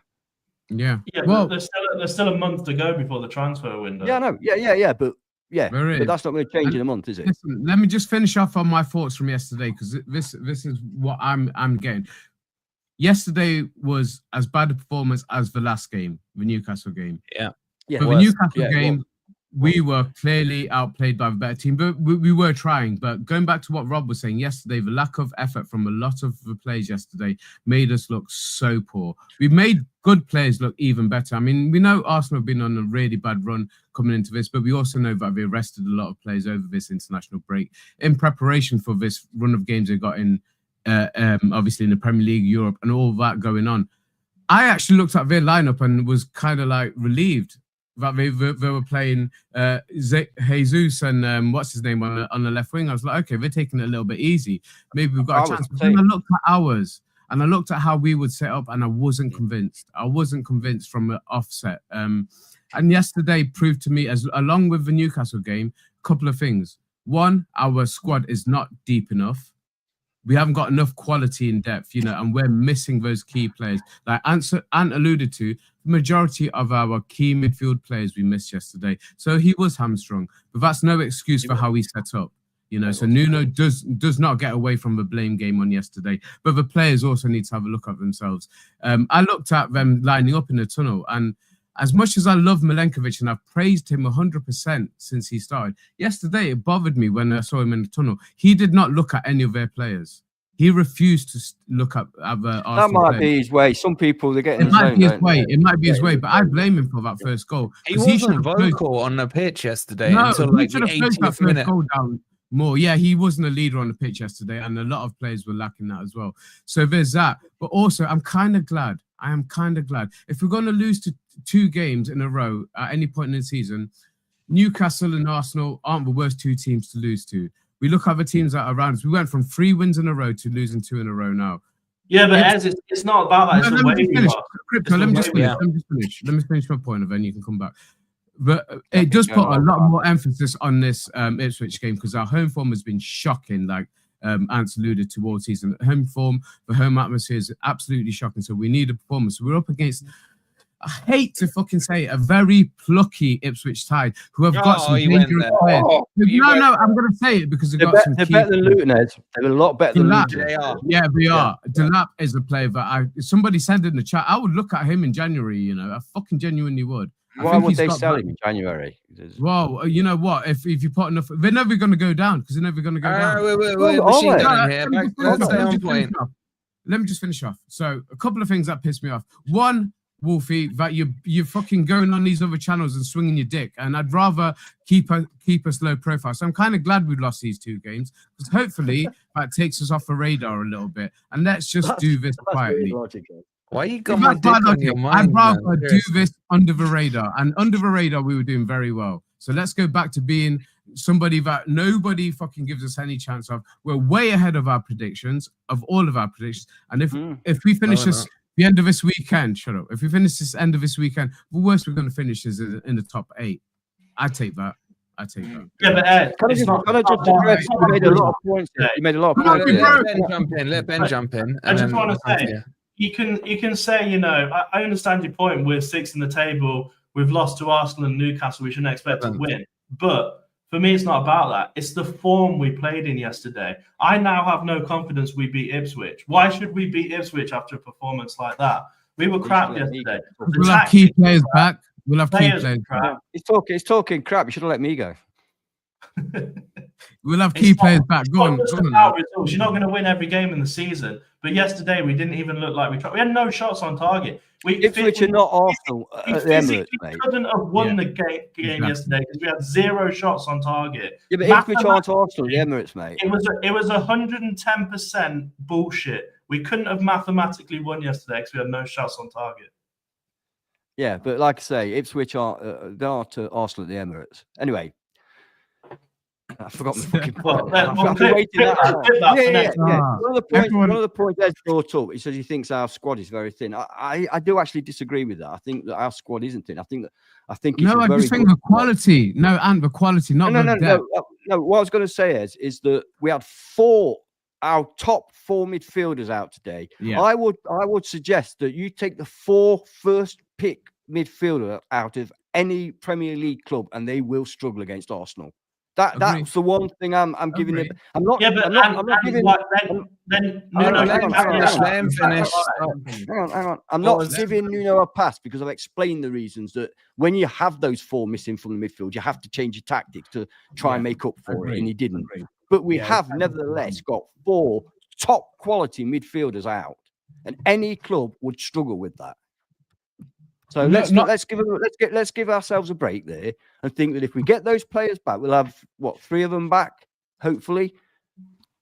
Yeah. Well, there's still a month to go before the transfer window. Yeah, no. Yeah. But that's not going to change in a month, is it? Listen, let me just finish off on my thoughts from yesterday, because this is what I'm getting. Yesterday was as bad a performance as the last game, the Newcastle game. Yeah. But the Newcastle game, we were clearly outplayed by the better team, but we were trying. But going back to what Rob was saying yesterday, the lack of effort from a lot of the players yesterday made us look so poor. We made good players look even better. I mean, we know Arsenal have been on a really bad run coming into this, but we also know that they arrested a lot of players over this international break in preparation for this run of games they got in obviously in the Premier League, Europe, and all that going on. I actually looked at their lineup and was kind of like relieved that they were playing Jesus and what's his name on the left wing. I was like, okay, they're taking it a little bit easy. Maybe we've got a chance. But then I looked at ours and I looked at how we would set up, and I wasn't convinced. I wasn't convinced from the offset. And yesterday proved to me, as along with the Newcastle game, a couple of things. One, our squad is not deep enough. We haven't got enough quality in depth, and we're missing those key players. Like Ant alluded to, the majority of our key midfield players we missed yesterday. So he was hamstrung, but that's no excuse for how he set up. So Nuno does not get away from the blame game on yesterday, but the players also need to have a look at themselves. I looked at them lining up in the tunnel, and as much as I love Milenkovic and I've praised him 100% since he started, yesterday it bothered me when I saw him in the tunnel. He did not look at any of their players. He refused to look at other Arsenal That might players. be his way. Some people, they get in It might be his way. It might be his way, but I blame him for that first goal. He wasn't vocal on the pitch yesterday No, until he like the should have closed that 80th first minute. goal down more. Yeah, he wasn't a leader on the pitch yesterday, and a lot of players were lacking that as well. So there's that. But also, I'm kind of glad. I am kind of glad. If we're going to lose to 2 games in a row at any point in the season, Newcastle and Arsenal aren't the worst 2 teams to lose to. We look at the teams that are around us. We went from 3 wins in a row to losing 2 in a row now. Yeah, but it's not about that. It's let me just finish my point, and then you can come back. But it does put a lot more emphasis on this Ipswich game, because our home form has been shocking, like Ants alluded to all season. Home form, the home atmosphere is absolutely shocking. So we need a performance. We're up against, I hate to fucking say it, a very plucky Ipswich side who have got some dangerous players. No, I'm going to say it because they're better than Luton, Ed. They're a lot better than Luton. They are. Yeah, they are. Delap is a player that somebody said in the chat, I would look at him in January, I fucking genuinely would. Why would they sell him in January? Well, you know what? If you put enough, they're never going to go down, because they're never going to go down. Let me just finish off. So a couple of things that pissed me off. One, Wolfie, that you're fucking going on these other channels and swinging your dick, and I'd rather keep a slow profile. So I'm kind of glad we lost these 2 games, because hopefully that takes us off the radar a little bit, and let's just do this quietly. Why you got my dick on your mind? I'd rather do this under the radar, and under the radar we were doing very well. So let's go back to being somebody that nobody fucking gives us any chance of. We're way ahead of our predictions, of all of our predictions, and if we finish this. The end of this weekend, shut up. If we finish this end of this weekend, the worst we're going to finish is in the top 8. I'd take that. Yeah, but Ed, you made a lot of points. You made a lot of points. Let Ben jump in. I just want to say, you can say, I understand your point. We're 6th in the table. We've lost to Arsenal and Newcastle. We shouldn't expect to win. But for me, it's not about that. It's the form we played in yesterday. I now have no confidence we beat Ipswich. Why should we beat Ipswich after a performance like that? We were crap yesterday. We'll have key players back. We'll have key players back. He's talking crap. You should have let me go. We'll have key players back. Go on. You're not going to win every game in the season. But yesterday, we didn't even look like we tried. We had no shots on target. Ipswich are not Arsenal at the Emirates, mate. We couldn't have won the game yesterday because we had 0 shots on target. Yeah, but Ipswich aren't Arsenal at the Emirates, mate. It was 110% bullshit. We couldn't have mathematically won yesterday because we had no shots on target. Yeah, but like I say, Ipswich aren't they aren't Arsenal at the Emirates. Anyway. I forgot my fucking point. Yeah. One of the points Ed's brought up, he says he thinks our squad is very thin. I do actually disagree with that. I think that our squad isn't thin. I think it's I just think the quality. No, and the quality, not the depth. No. What I was going to say is that we had our top 4 midfielders out today. Yeah. I would suggest that you take the 4 first pick midfielder out of any Premier League club, and they will struggle against Arsenal. That's the one thing I'm giving it. I'm not. Yeah, but I'm not giving. Hang on. I'm not giving Nuno a pass because I've explained the reasons that when you have those 4 missing from the midfield, you have to change your tactics to try and make up for it, and he didn't. But we have nevertheless got 4 top quality midfielders out, and any club would struggle with that. So let's give ourselves a break there and think that if we get those players back, we'll have 3 of them back, hopefully.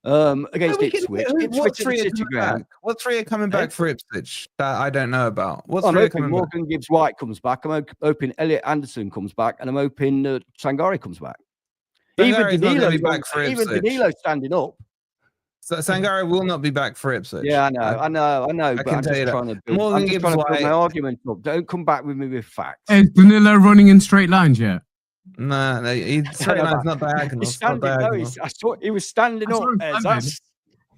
against Ipswich. What Ipswich at the City ground. What three are coming back for Ipswich that I don't know about? What I'm three are hoping coming back? Morgan Gibbs-White comes back. I'm hoping Elliot Anderson comes back, and I'm hoping Sangare comes back. Sangari's not going to be back for even Ipswich. Danilo's standing up. So Sangare will not be back for Ipswich. Yeah, I know. But I'm just trying to build, Morgan I'm just trying to build Gibbs-White. my argument up. Don't come back with me with facts. Is Danilo running in straight lines yet? No, straight line's not diagonal. He's standing. No, I saw he was standing up.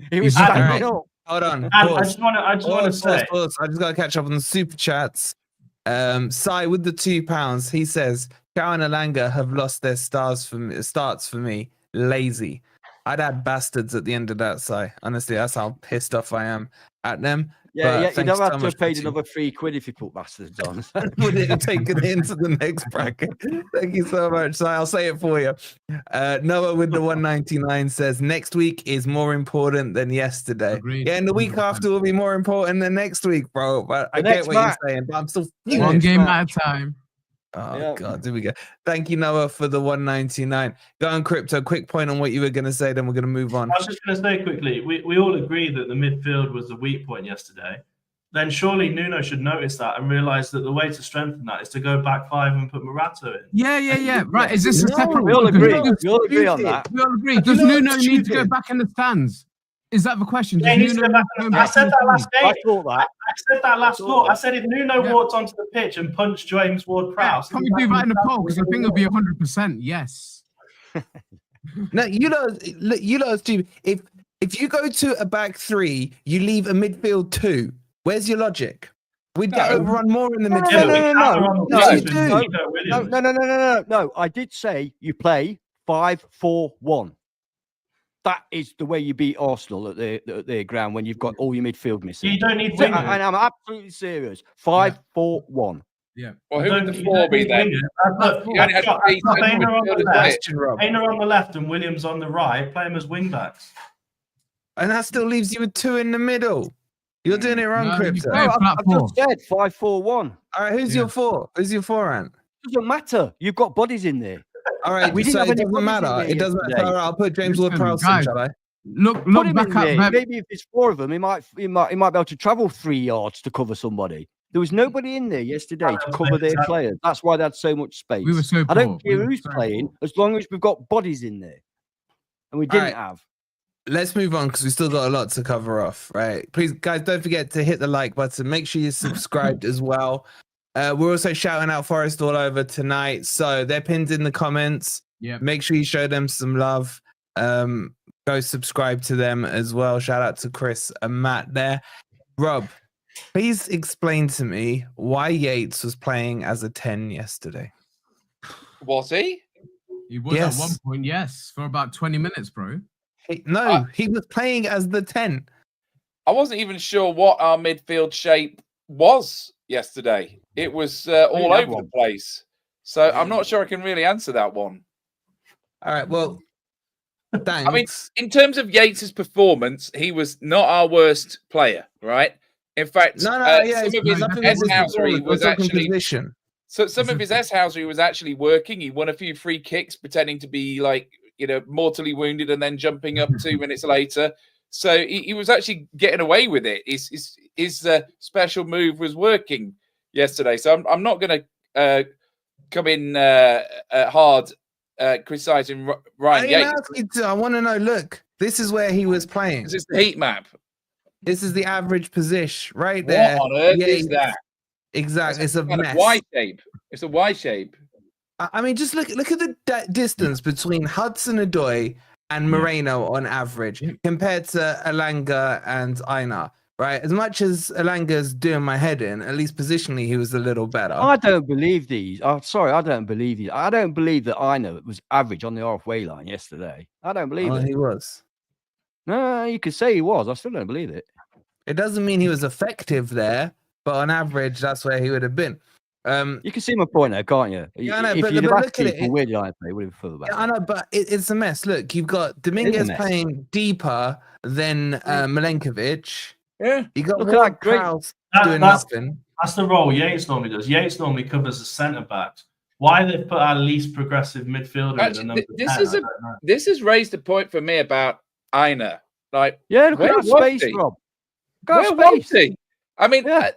He was He's standing right. up. Hold on. I Pause. just want to say. Pause. I just got to catch up on the super chats. Sai with the £2. He says, Cow and Alanga have lost their starts for me. Lazy. I'd add bastards at the end of that, Sai. Honestly, that's how pissed off I am at them. Yeah, But you don't thanks have so to much have paid for another £3 if you put bastards on. Would it have taken it into the next bracket? Thank you so much. So I'll say it for you. Noah with the 199 says next week is more important than yesterday. Agreed. Yeah, and the week after will be more important than next week, bro. But I get what you're saying, but I'm still one game at a time. Oh Yeah. God, here we go. Thank you, Noah, for the 199. Go on, Crypto. Quick point on what you were going to say, then we're going to move on. I was just going to say quickly, we all agree that the midfield was the weak point yesterday. Then surely Nuno should notice that and realise that the way to strengthen that is to go back 5 and put Morata in. Yeah. Right. Is this a separate? We all agree. one? We all agree on that. We all agree. Does Nuno need to go back in the stands? Is that the question? Yeah, he needs to go back. I said that last game. I thought that. I said that last thought. I said if Nuno walked onto the pitch and punched James Ward-Prowse, Can we do that in a poll? Because I think it'll be 100% yes. No, you know, Steve. If you go to a back 3, you leave a midfield 2. Where's your logic? We'd get overrun more in the midfield. No. I did say you play 5-4-1. That is the way you beat Arsenal at their ground when you've got all your midfield missing. You don't need wingers. And I'm absolutely serious. 5-4-1. Yeah. Well, who would the 4 be then? Aina on the left and Williams on the right. Play them as wing backs. And that still leaves you with 2 in the middle. You're doing it wrong, Crypto. Yeah, I've just said 5-4-1. All right, who's your 4? Who's your 4, Ant? Doesn't matter. You've got bodies in there. All right, We didn't so have it any doesn't matter. bodies in It there doesn't matter. yesterday. All right, I'll put James Listen, Ward-Prowse in, guys. shall I? Look Put him back in at there. Pep. Maybe if there's 4 of them, he might be able to travel 3 yards to cover somebody. There was nobody in there yesterday to cover their players. That's why they had so much space. We were so I don't poor. care We were who's so playing, poor. as long as we've got bodies in there. And we didn't have. Let's move on because we still got a lot to cover off, right? Please, guys, don't forget to hit the like button. Make sure you're subscribed as well. We're also shouting out Forest all over tonight. So they're pinned in the comments. Yeah. Make sure you show them some love. Go subscribe to them as well. Shout out to Chris and Matt there. Rob, please explain to me why Yates was playing as a 10 yesterday. Was he? He was Yes. at one point, yes, for about 20 minutes, bro. He was playing as the 10. I wasn't even sure what our midfield shape was yesterday. It was all over the place. So I'm not sure I can really answer that one. All right, well, thanks. I mean, in terms of Yates's performance, he was not our worst player, right? In fact, some of his S-housery was actually position. So some of his S-housery was actually working. He won a few free kicks, pretending to be mortally wounded, and then jumping up 2 minutes later. So he was actually getting away with it. His special move was working yesterday. So I'm not going to come in hard criticizing Ryan Yates. I want to know. Look, this is where he was playing. This is the heat map. This is the average position right there. What on earth is that? Exactly, it's a mess. Y shape. It's a Y shape. I mean, just look at the distance between Hudson-Odoi and Moreno on average compared to Alanga and Aina, right? As much as Alanga's doing my head in, at least positionally, he was a little better. I don't believe these. I don't believe these. I don't believe that Aina was average on the halfway line yesterday. I don't believe it. He was. No, you could say he was. I still don't believe it. It doesn't mean he was effective there, but on average, that's where he would have been. You can see my point there, can't you? Yeah, I know, if but you'd have look asked at people it. where did I play, would have thought about Yeah, I know, but it's a mess. Look, you've got Dominguez playing deeper than Milenkovic. Yeah. You got Look at that great- Ward-Prowse doing That's nothing. the role Yates normally does. Yates normally covers the centre backs. Why they've put our least progressive midfielder in the number 10, this has raised a point for me about Aina. Like, Yeah, look where at that was space, he? Rob. Where Got was space. he? I mean, Yeah.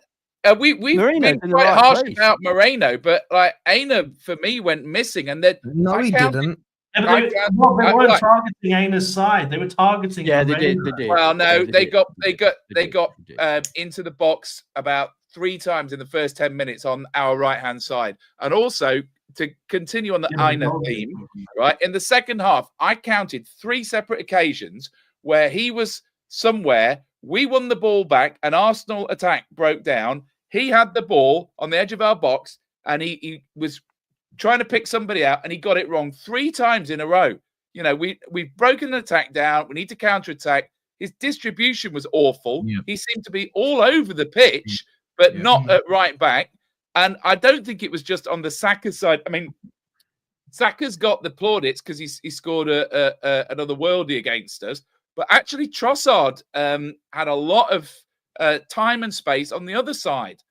we've Moreno's been in the quite right harsh place. about Moreno, but like Aina for me went missing, and then No, he didn't. Yeah, but I they, can't- Rob, they I- weren't like- targeting Aina's side. They were targeting. Yeah, they Moreno. did. They did. well, no, Yeah, they did. got did. into the box about 3 times in the first 10 minutes on our right hand side, and also to continue on the Yeah, Aina but- theme, right? In the second half, I counted 3 separate occasions where he was somewhere. We won the ball back, an Arsenal attack broke down. He had the ball on the edge of our box, and he was trying to pick somebody out, and he got it wrong 3 times in a row. You know, we've broken the attack down. We need to counter attack. His distribution was awful. Yeah. He seemed to be all over the pitch, but Yeah. not at right back. And I don't think it was just on the Saka side. I mean, Saka's got the plaudits because he scored another worldie against us. But actually, Trossard had a lot of time and space on the other side.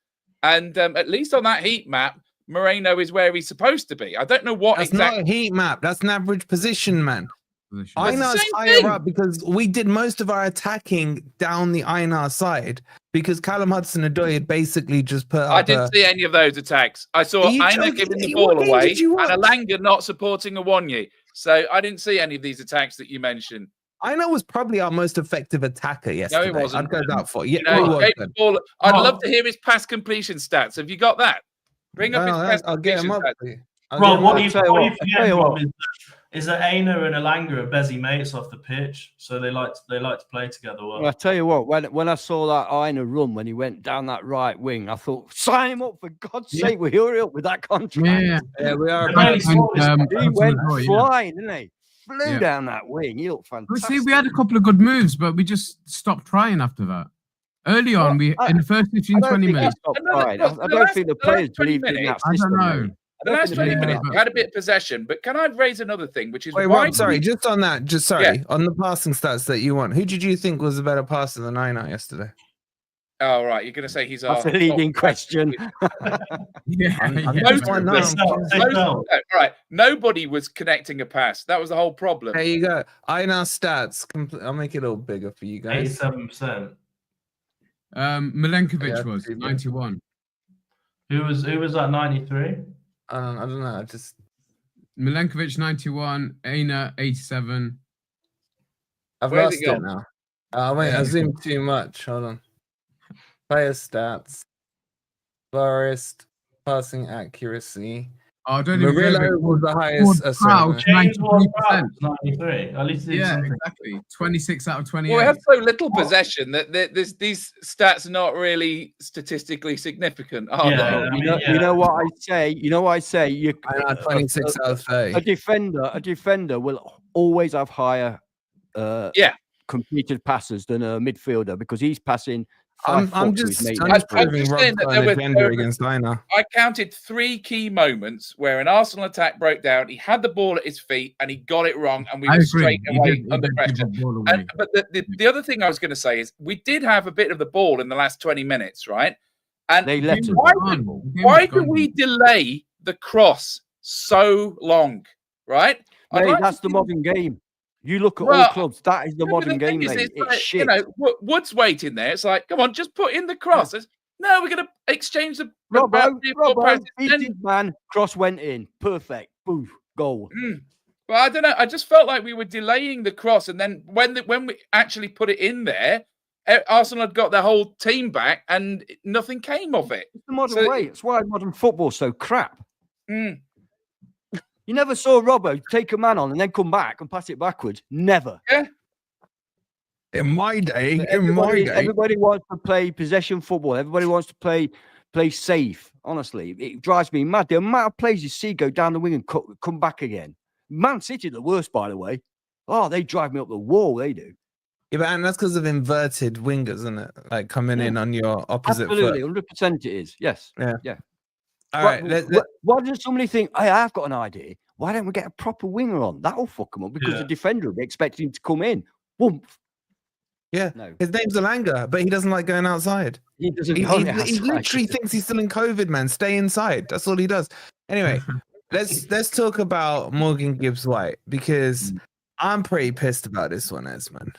And at least on that heat map, Moreno is where he's supposed to be. I don't know what That's exactly. not a heat map. That's an average position, man. But it's the Einar's same higher thing. up because we did most of our attacking down the Einar side because Callum Hudson-Odoi had basically just put up I didn't see any of those attacks. I saw Are you Aina joking? giving the What ball game away did you and watch? Alanga not supporting Awonyi. So I didn't see any of these attacks that you mentioned. Einar was probably our most effective attacker yesterday. wasn't. I'd go that for. Yeah, You know, he he was gave good. the ball. I'd Oh. love to hear his pass completion stats. Have you got that? Bring up his pass I'll get completion him up. stats. for you. I'll Rob, get what him you up. tell you what, forget, tell you Rob, what. is that Aina and Alanga are busy mates off the pitch, so they like to play together well. Well, I tell you what, when I saw that Aina run when he went down that right wing, I thought, sign him up for God's sake. We hurry up with that contract. Yeah, we are. They really saw this. He went Hudson-Odoi, yeah. flying, didn't he? Flew Yeah. down that wing. He looked Well, fantastic. see, we had a couple of good moves, but we just stopped trying after that. Early on, in the first 15, 20 minutes. Another- I the don't last- think the the last players 20 believed in that minutes- I don't system. know. mate. The last 20 Yeah, minutes, but- we had a bit of possession, but can I raise another thing, which is Wait, why Rob, sorry, we- just on that, on the passing stats that you want. Who did you think was a better passer than Einar yesterday? Oh, right, you're going to say he's That's our a leading top- question. Yeah, I'm yeah. just one They now. sell, they Most- sell. no, right, nobody was connecting a pass. That was the whole problem. There you go. Einar stats. I'll make it a little bigger for you guys. 87%. Milenkovic Yeah, was too big. 91. Who was at 93? I don't know. I just Milenkovic 91, Aina 87. I've Where's lost it it gone? now. Wait, I zoomed too much. Hold on. Player stats. Forest passing accuracy. Oh, don't even Murillo give it. was the highest. Ford sorry, Crouch. no. James 93%. Ward-Prowse, 93. At least he did Yeah, something. exactly. 26 out of 28. Well, we have so little possession that these stats are not really statistically significant, are Yeah, they? I mean, You know what I say? You know what I say? Einar 26 out of 30. A defender will always have higher completed passes than a midfielder because he's passing. I'm 5 foot to his just mate. I'm proving just Rob's saying that got there an were- agenda there were- against Einar. I counted 3 key moments where an Arsenal attack broke down. He had the ball at his feet and he got it wrong, and we I were agree. straight He away did under give pressure. the ball away. And, but the other thing I was going to say is we did have a bit of the ball in the last 20 minutes, right? And They left Game us. was gone. The game why was do gone. we delay the cross so long, right? I'd Mate, like to that's the see- modern game. You look at Well, all clubs. That is the Yeah, but modern thing game, is, mate. it's It's like, shit. you know, Wood's waiting there. It's like, come on, just put in the cross. No, we're going to exchange the Robbo, about 3 or 4 passes, beat then- his man. Cross went in. Perfect. Boof. Goal. Well, I don't know. I just felt like we were delaying the cross, and then when we actually put it in there, Arsenal had got their whole team back, and nothing came of it. It's the modern So- way. It's why modern football's so crap. Mm. You never saw Robbo take a man on and then come back and pass it backwards. Never. In my day, Everybody wants to play possession football. Everybody wants to play safe. Honestly, it drives me mad. The amount of players you see go down the wing and come back again. Man City, the worst, by the way. Oh, they drive me up the wall. They do. Yeah, but and that's because of inverted wingers, isn't it? Like coming in on your opposite Absolutely, foot. 100% it is. Yes. All right, Why does somebody think, hey, I've got an idea? Why don't we get a proper winger on? That'll fuck them up because Yeah. the defender will be expecting him to come in. Woomph. yeah. No, His name's Alanga, but he doesn't like going outside. he doesn't. He, go he outside. literally thinks he's still in COVID, man. Stay inside. That's all he does. Anyway, let's talk about Morgan Gibbs-White because I'm pretty pissed about this one, Esmond.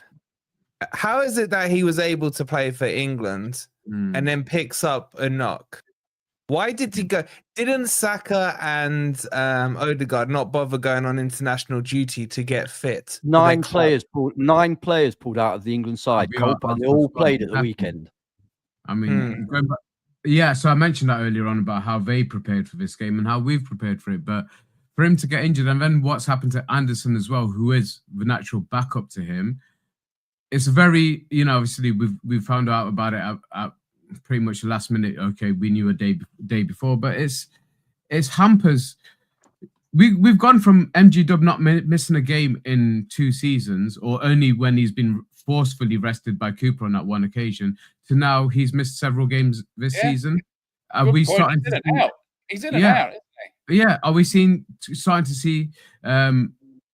How is it that he was able to play for England and then picks up a knock? Why did he go? Didn't Saka and Odegaard not bother going on international duty to get fit? Nine players pulled out of the England side. And they all played at the weekend. I mean, going back, yeah. So I mentioned that earlier on about how they prepared for this game and how we've prepared for it. But for him to get injured, and then what's happened to Anderson as well, who is the natural backup to him, it's a very, obviously we've found out about it at pretty much the last minute. Okay, we knew a day before, but it's hampers. We've gone from MG Dub not missing a game in 2 seasons, or only when he's been forcefully rested by Cooper on that one occasion, to now he's missed several games this season. Are we starting to see, out? He's in and out, isn't he? Yeah, are we starting to see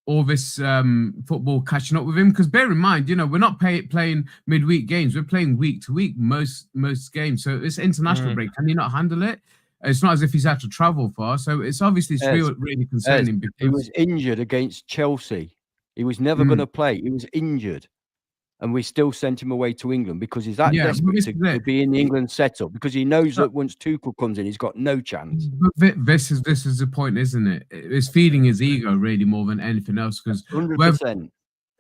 all this football catching up with him? Because bear in mind, we're not playing midweek games. We're playing week to week most games. So this international break, can he not handle it? It's not as if he's had to travel far. So it's obviously really concerning. Because he was injured against Chelsea. He was never going to play. He was injured. And we still sent him away to England because he's that desperate to be in the England setup, because he knows that once Tuchel comes in, he's got no chance. But this is the point, isn't it? It's feeding his ego really more than anything else. Because 100%.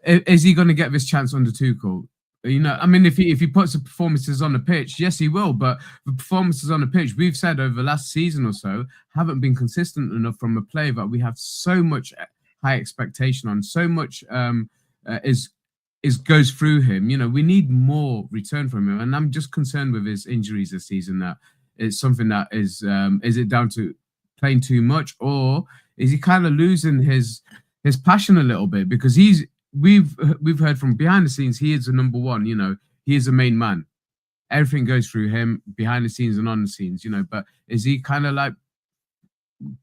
Is he going to get this chance under Tuchel? I mean, if he puts the performances on the pitch, yes, he will. But the performances on the pitch, we've said over the last season or so, haven't been consistent enough from a player that we have so much high expectation on. So much goes through him. We need more return from him, and I'm just concerned with his injuries this season. That it's something that is it down to playing too much, or is he kind of losing his passion a little bit? Because we've heard from behind the scenes, he is the number one. He is the main man. Everything goes through him behind the scenes and on the scenes. But is he kind of like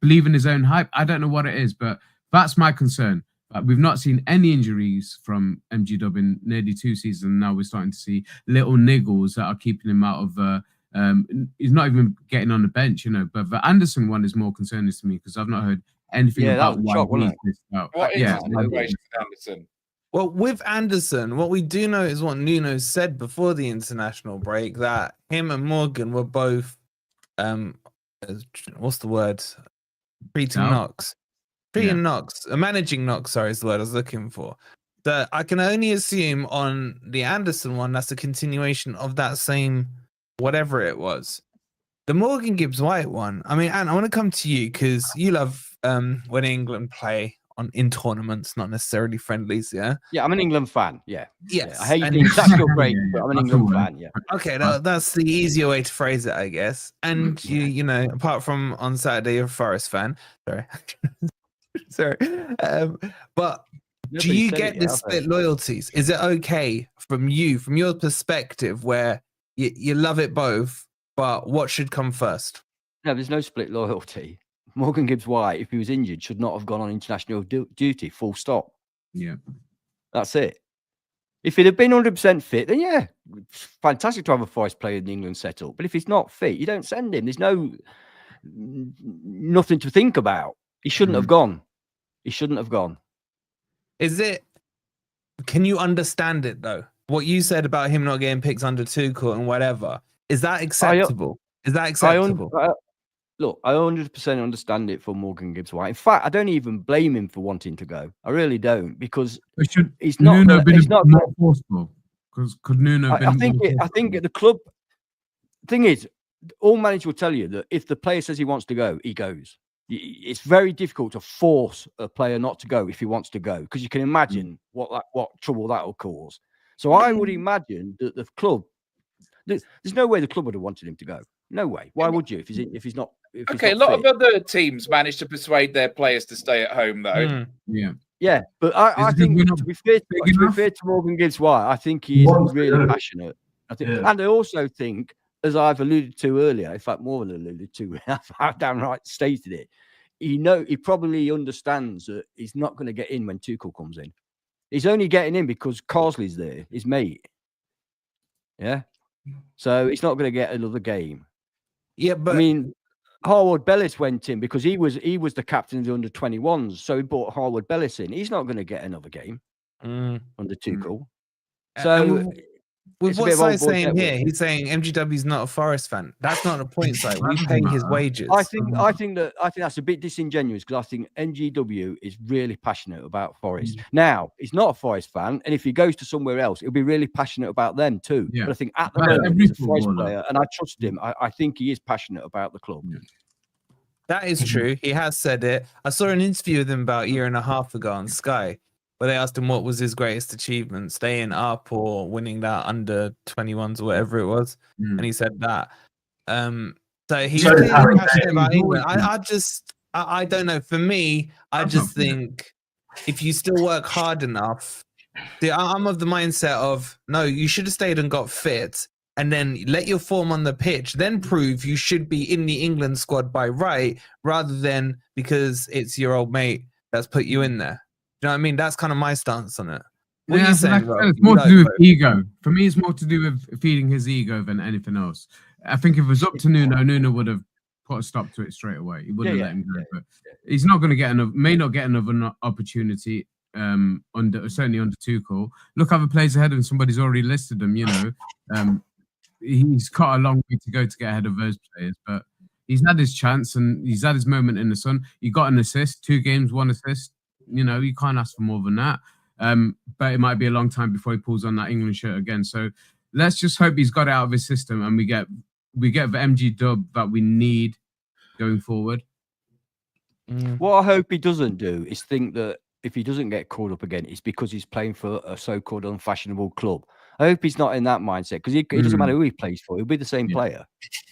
believing his own hype? I don't know what it is, but that's my concern. We've not seen any injuries from MG Dub in nearly 2 seasons. Now we're starting to see little niggles that are keeping him out of. He's not even getting on the bench, But the Anderson one is more concerning to me because I've not heard anything about why he's missed out. What is the situation with Anderson? Well, with Anderson, what we do know is what Nuno said before the international break, that him and Morgan were both, what's the word? Treating knocks. Managing knocks, sorry, is the word I was looking for. That I can only assume on the Anderson one, that's a continuation of that same whatever it was. The Morgan Gibbs-White one, I mean, Anne, I want to come to you because you love when England play in tournaments, not necessarily friendlies, yeah? Yeah, I'm an England fan, yeah. Yes. Yeah, I hate the international break, but I'm an England fan, yeah. Okay, that's the easier way to phrase it, I guess. And you apart from on Saturday, you're a Forest fan. Sorry. Sorry. But do you get the split loyalties? Is it okay from your perspective, where you love it both, but what should come first? No, there's no split loyalty. Morgan Gibbs-White, if he was injured, should not have gone on international duty, full stop. Yeah. That's it. If he'd have been 100% fit, then yeah, fantastic to have a Forest player in the England setup. But if he's not fit, you don't send him. There's nothing to think about. He shouldn't have gone. He shouldn't have gone. Can you understand it though? What you said about him not getting picked under Tuchel and whatever, is that acceptable? Look, I 100% understand it for Morgan Gibbs-White. In fact, I don't even blame him for wanting to go. I really don't, because he's not. He's not more forceful. Because could Nuno? I think at the club. Thing is, all managers will tell you that if the player says he wants to go, he goes. It's very difficult to force a player not to go if he wants to go, because you can imagine what trouble that will cause. So I would imagine that the club. There's no way the club would have wanted him to go. No way. Why would you if he's not? Okay, a lot of other teams managed to persuade their players to stay at home, though. Yeah, but I think to be fair to Morgan Gibbs-White, I think he is really passionate. And I also think, as I've alluded to earlier, in fact, more than alluded to, I've downright stated it. He probably understands that he's not going to get in when Tuchel comes in. He's only getting in because Carsley's there, his mate. Yeah, so he's not going to get another game. Yeah, but I mean, Harwood Bellis went in because he was the captain of the under-21s, so he brought Harwood Bellis in. He's not going to get another game under Tuchel. So with it's a what bit of old Si's boy saying network. here, he's saying MGW's not a Forest fan. That's not a point, Si. We pay his wages. I think that's a bit disingenuous because I think NGW is really passionate about Forest. Now, he's not a Forest fan, and if he goes to somewhere else, he'll be really passionate about them too. Yeah. But I think at the moment, he's a Forest player, and I trust him. I think he is passionate about the club. Yeah. That is true. He has said it. I saw an interview with him about a year and a half ago on Sky, where they asked him what was his greatest achievement, staying up or winning that under 21s or whatever it was, and he said that. So he's really passionate about England. I don't know. For me, I just think if you still work hard enough, I'm of the mindset of no, you should have stayed and got fit, and then let your form on the pitch, then prove you should be in the England squad by right, rather than because it's your old mate that's put you in there. Do you know what I mean? That's kind of my stance on it. What are you saying, Rob? It's more to do with ego. For me, it's more to do with feeding his ego than anything else. I think if it was up to Nuno would have put a stop to it straight away. He wouldn't have let him go. But he's not going to get may not get another opportunity certainly under Tuchel. Look, other players ahead of him. Somebody's already listed them. You know, he's got a long way to go to get ahead of those players, but he's had his chance and he's had his moment in the sun. He got an assist, 2 games, 1 assist. You know, you can't ask for more than that. But it might be a long time before he pulls on that England shirt again. So let's just hope he's got it out of his system and we get the MG dub that we need going forward. What I hope he doesn't do is think that if he doesn't get called up again, it's because he's playing for a so-called unfashionable club. I hope he's not in that mindset because it doesn't matter who he plays for. He'll be the same player.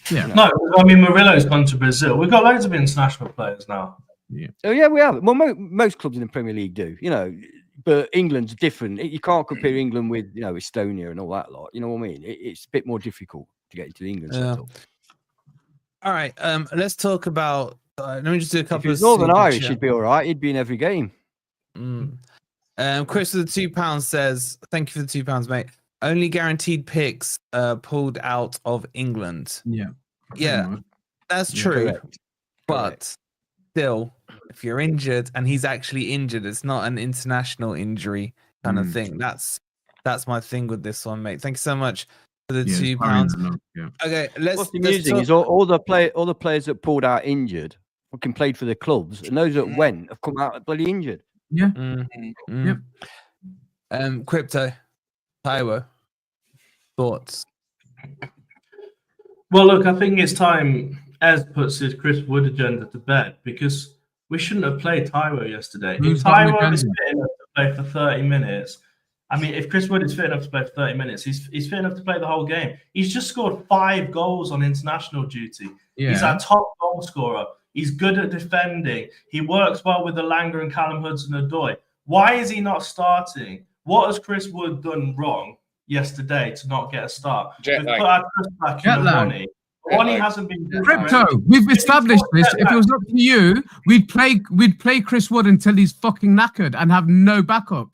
Yeah. You know? No, I mean, Murillo's gone to Brazil. We've got loads of international players now. Yeah. Oh, yeah, we have. Well, most clubs in the Premier League do, you know, but England's different. You can't compare England with, you know, Estonia and all that lot. You know what I mean? It's a bit more difficult to get into the England setup. All right. Let's talk about. Let me just do a couple of. Northern Irish, he'd be all right. He'd be in every game. Chris with the £2 says, "Thank you for the £2, mate. Only guaranteed picks pulled out of England." Yeah, that's true. Correct. But still, if you're injured and he's actually injured, it's not an international injury kind of thing. That's my thing with this one, mate. Thank you so much for the £2. Okay, What's amusing is all the players that pulled out injured fucking played for the clubs, and those that went have come out bloody injured. Yeah. Crypto, Taiwo, thoughts? Well, look, I think it's time Ez puts his Chris Wood agenda to bed because we shouldn't have played Taiwo yesterday. If Taiwo is fit enough to play for 30 minutes, I mean, if Chris Wood is fit enough to play for 30 minutes, he's fit enough to play the whole game. He's just scored 5 goals on international duty. Yeah. He's our top goal scorer. He's good at defending. He works well with Elanga and Callum Hudson-Odoi. Why is he not starting? What has Chris Wood done wrong yesterday to not get a start? We've put our trust back in Wani. Wani hasn't been good. Crypto, we've established this. If it was up to you, we'd play Chris Wood until he's fucking knackered and have no backup.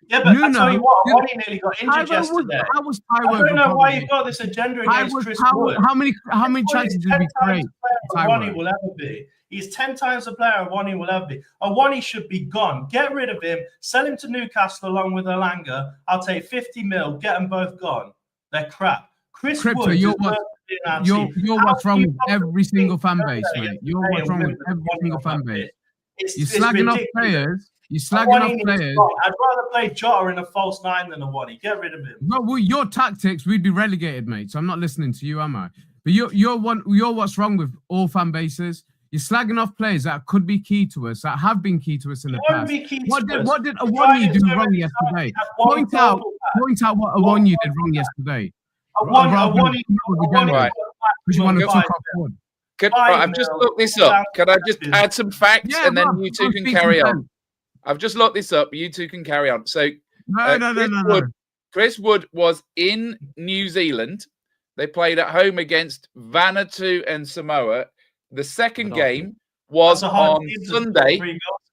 Yeah, but I tell you what, Wani nearly got injured yesterday. How was Taiwo? I don't know why you've got this agenda against Chris Wood. How many chances did we create? Wani will ever be. He's 10 times the player Wani will ever be. And Wani should be gone. Get rid of him. Sell him to Newcastle along with Elanga. I'll take 50 mil. Get them both gone. They're crap. Crypto, you're what's wrong with every single fan base, mate. You're what's wrong with every single fan base. You're slagging off players. You're slagging off players. I'd rather play Jota in a false 9 than a Wani. Get rid of him. No, well, your tactics, we'd be relegated, mate. So I'm not listening to you, am I? But you're what's wrong with all fan bases. You're slagging off players that could be key to us, that have been key to us in the past. What did Awoniyi do wrong yesterday? Point out what Awoniyi did wrong yesterday. I've just looked this up. Can I just add some facts and then you two can carry on? I've just looked this up. You two can carry on. So, Chris Wood was in New Zealand. They played at home against Vanuatu and Samoa. The second game was on Sunday.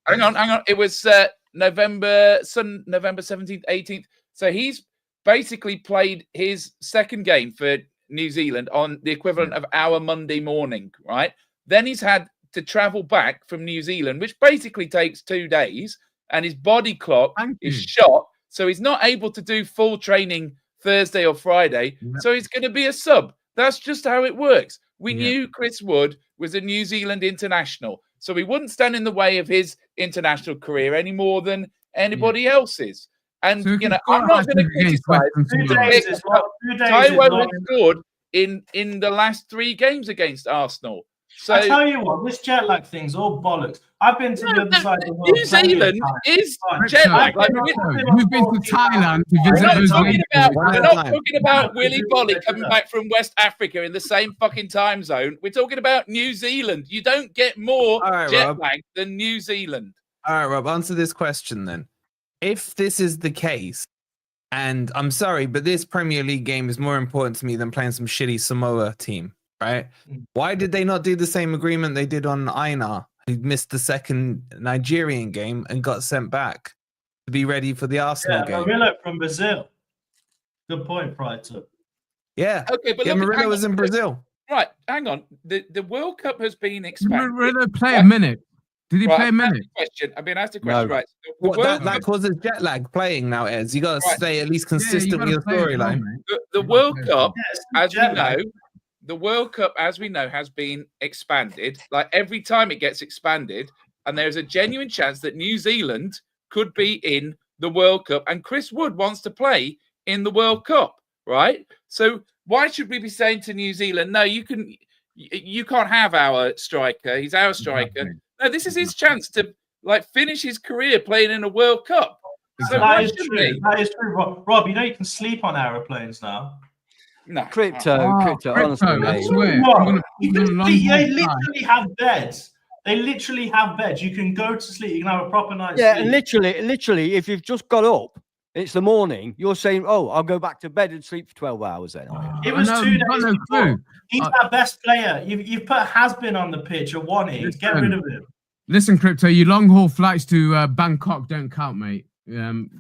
Hang on. It was November 17th, 18th. So he's basically played his second game for New Zealand on the equivalent of our Monday morning, right? Then he's had to travel back from New Zealand, which basically takes 2 days, and his body clock is shot. So he's not able to do full training Thursday or Friday. So he's going to be a sub. That's just how it works. We knew Chris Wood was a New Zealand international, so he wouldn't stand in the way of his international career any more than anybody else's. And, So I'm not going to criticize. 2 days is not. 2 days is Taiwo not. has scored in the last 3 games against Arsenal. So I tell you what, this jet lag thing's all bollocks. I've been to the other side of the world. New Zealand is jet lag. You've been to Thailand to visit those we're not talking about Willy Bolly coming back from West Africa in the same fucking time zone. We're talking about New Zealand. You don't get more jet lag than New Zealand. All right, Rob, answer this question then. If this is the case, and I'm sorry, but this Premier League game is more important to me than playing some shitty Samoa team, right? Why did they not do the same agreement they did on Einar, who missed the second Nigerian game and got sent back to be ready for the Arsenal game? Murillo from Brazil. Good point, Pride. Yeah. Okay, but Murillo was in Brazil. Right, hang on. The World Cup has been expanded. Murillo play a minute. Did he play a minute? I've been asked a question, right? That causes jet lag playing now, Ez. You got to stay at least consistent with your storyline. The World Cup, as we know, the World Cup, as we know, has been expanded. Like every time it gets expanded, and there's a genuine chance that New Zealand could be in the World Cup, and Chris Wood wants to play in the World Cup, right? So why should we be saying to New Zealand, no, you can't have our striker. He's our striker. No, this is his chance to finish his career playing in a World Cup. So that is true. That is true, Rob. You know you can sleep on aeroplanes now. No, crypto. Honestly, I swear. They literally have beds. They literally have beds. You can go to sleep. You can have a proper night's sleep. And literally, if you've just got up, it's the morning. You're saying, "Oh, I'll go back to bed and sleep for 12 hours." Then it was 2 days before. He's our best player. You've put Has-Been on the pitch at 1. Get rid of him. Listen, Crypto, your long haul flights to Bangkok don't count, mate. New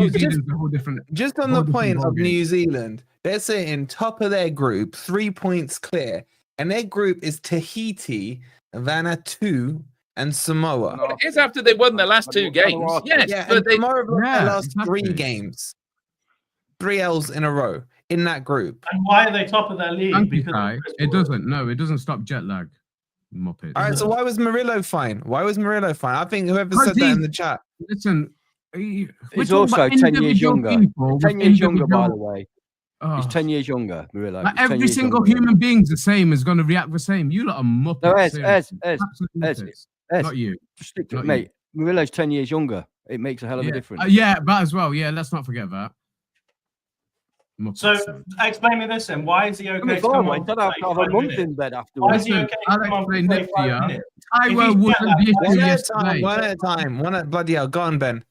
Zealand's a whole different. Just on the point of New Zealand, they're sitting top of their group, 3 points clear, and their group is Tahiti, Vanuatu, and Samoa. Well, it's after they won their last 2 games. Yes, but they lost 3 games, 3 L's in a row in that group. And why are they top of their league? Because it doesn't stop jet lag. Muppet. All right, so why was Murillo fine? I think whoever said that in the chat. Listen, he's also 10 years younger. 10 years younger, by the way. He's 10 years younger, Murillo. Every single human being's the same, is going to react the same. You lot are muppets. No, Ez, not you. Just stick to it, mate. Murillo's 10 years younger. It makes a hell of a difference. But as well. Yeah, let's not forget that. Muppets. So explain me this then. Why is he okay to come on? I'll have a month in bed afterwards. Why is he okay to come on for 5 minutes? Taiwo wouldn't be issue yesterday. One at a time. Bloody hell. Go on, Ben.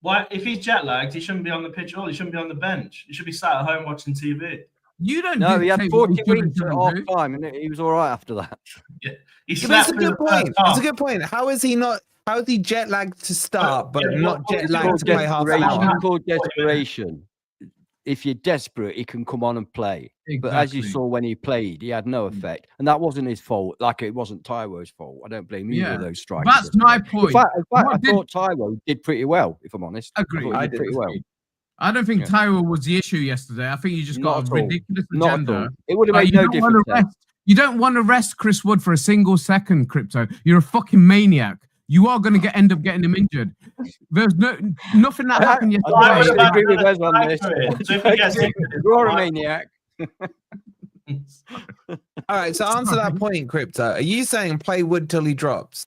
Why? If he's jet lagged, he shouldn't be on the pitch at all. He shouldn't be on the bench. He should be sat at home watching TV. You don't. No, he had 40 wins at half time, and he was all right after that. Yeah, that's a good point. That's a good point. How is he not? How is he jet lagged to start, but not jet lagged to play half an hour? It's called desperation. If you're desperate, he can come on and play. Exactly. But as you saw when he played, he had no effect. And that wasn't his fault. Like, it wasn't Taiwo's fault. I don't blame either of those strikers. That's my point. In fact, I thought Taiwo did pretty well, if I'm honest. Agree. I did pretty well. I don't think Taiwo was the issue yesterday. I think you just got a ridiculous agenda. It would have made no difference. You don't want to rest Chris Wood for a single second, Crypto. You're a fucking maniac. You are going to end up getting him injured. There's nothing that happened yesterday. I would agree with us on this. You're a maniac. All right, so answer that point, Crypto. Are you saying play Wood till he drops?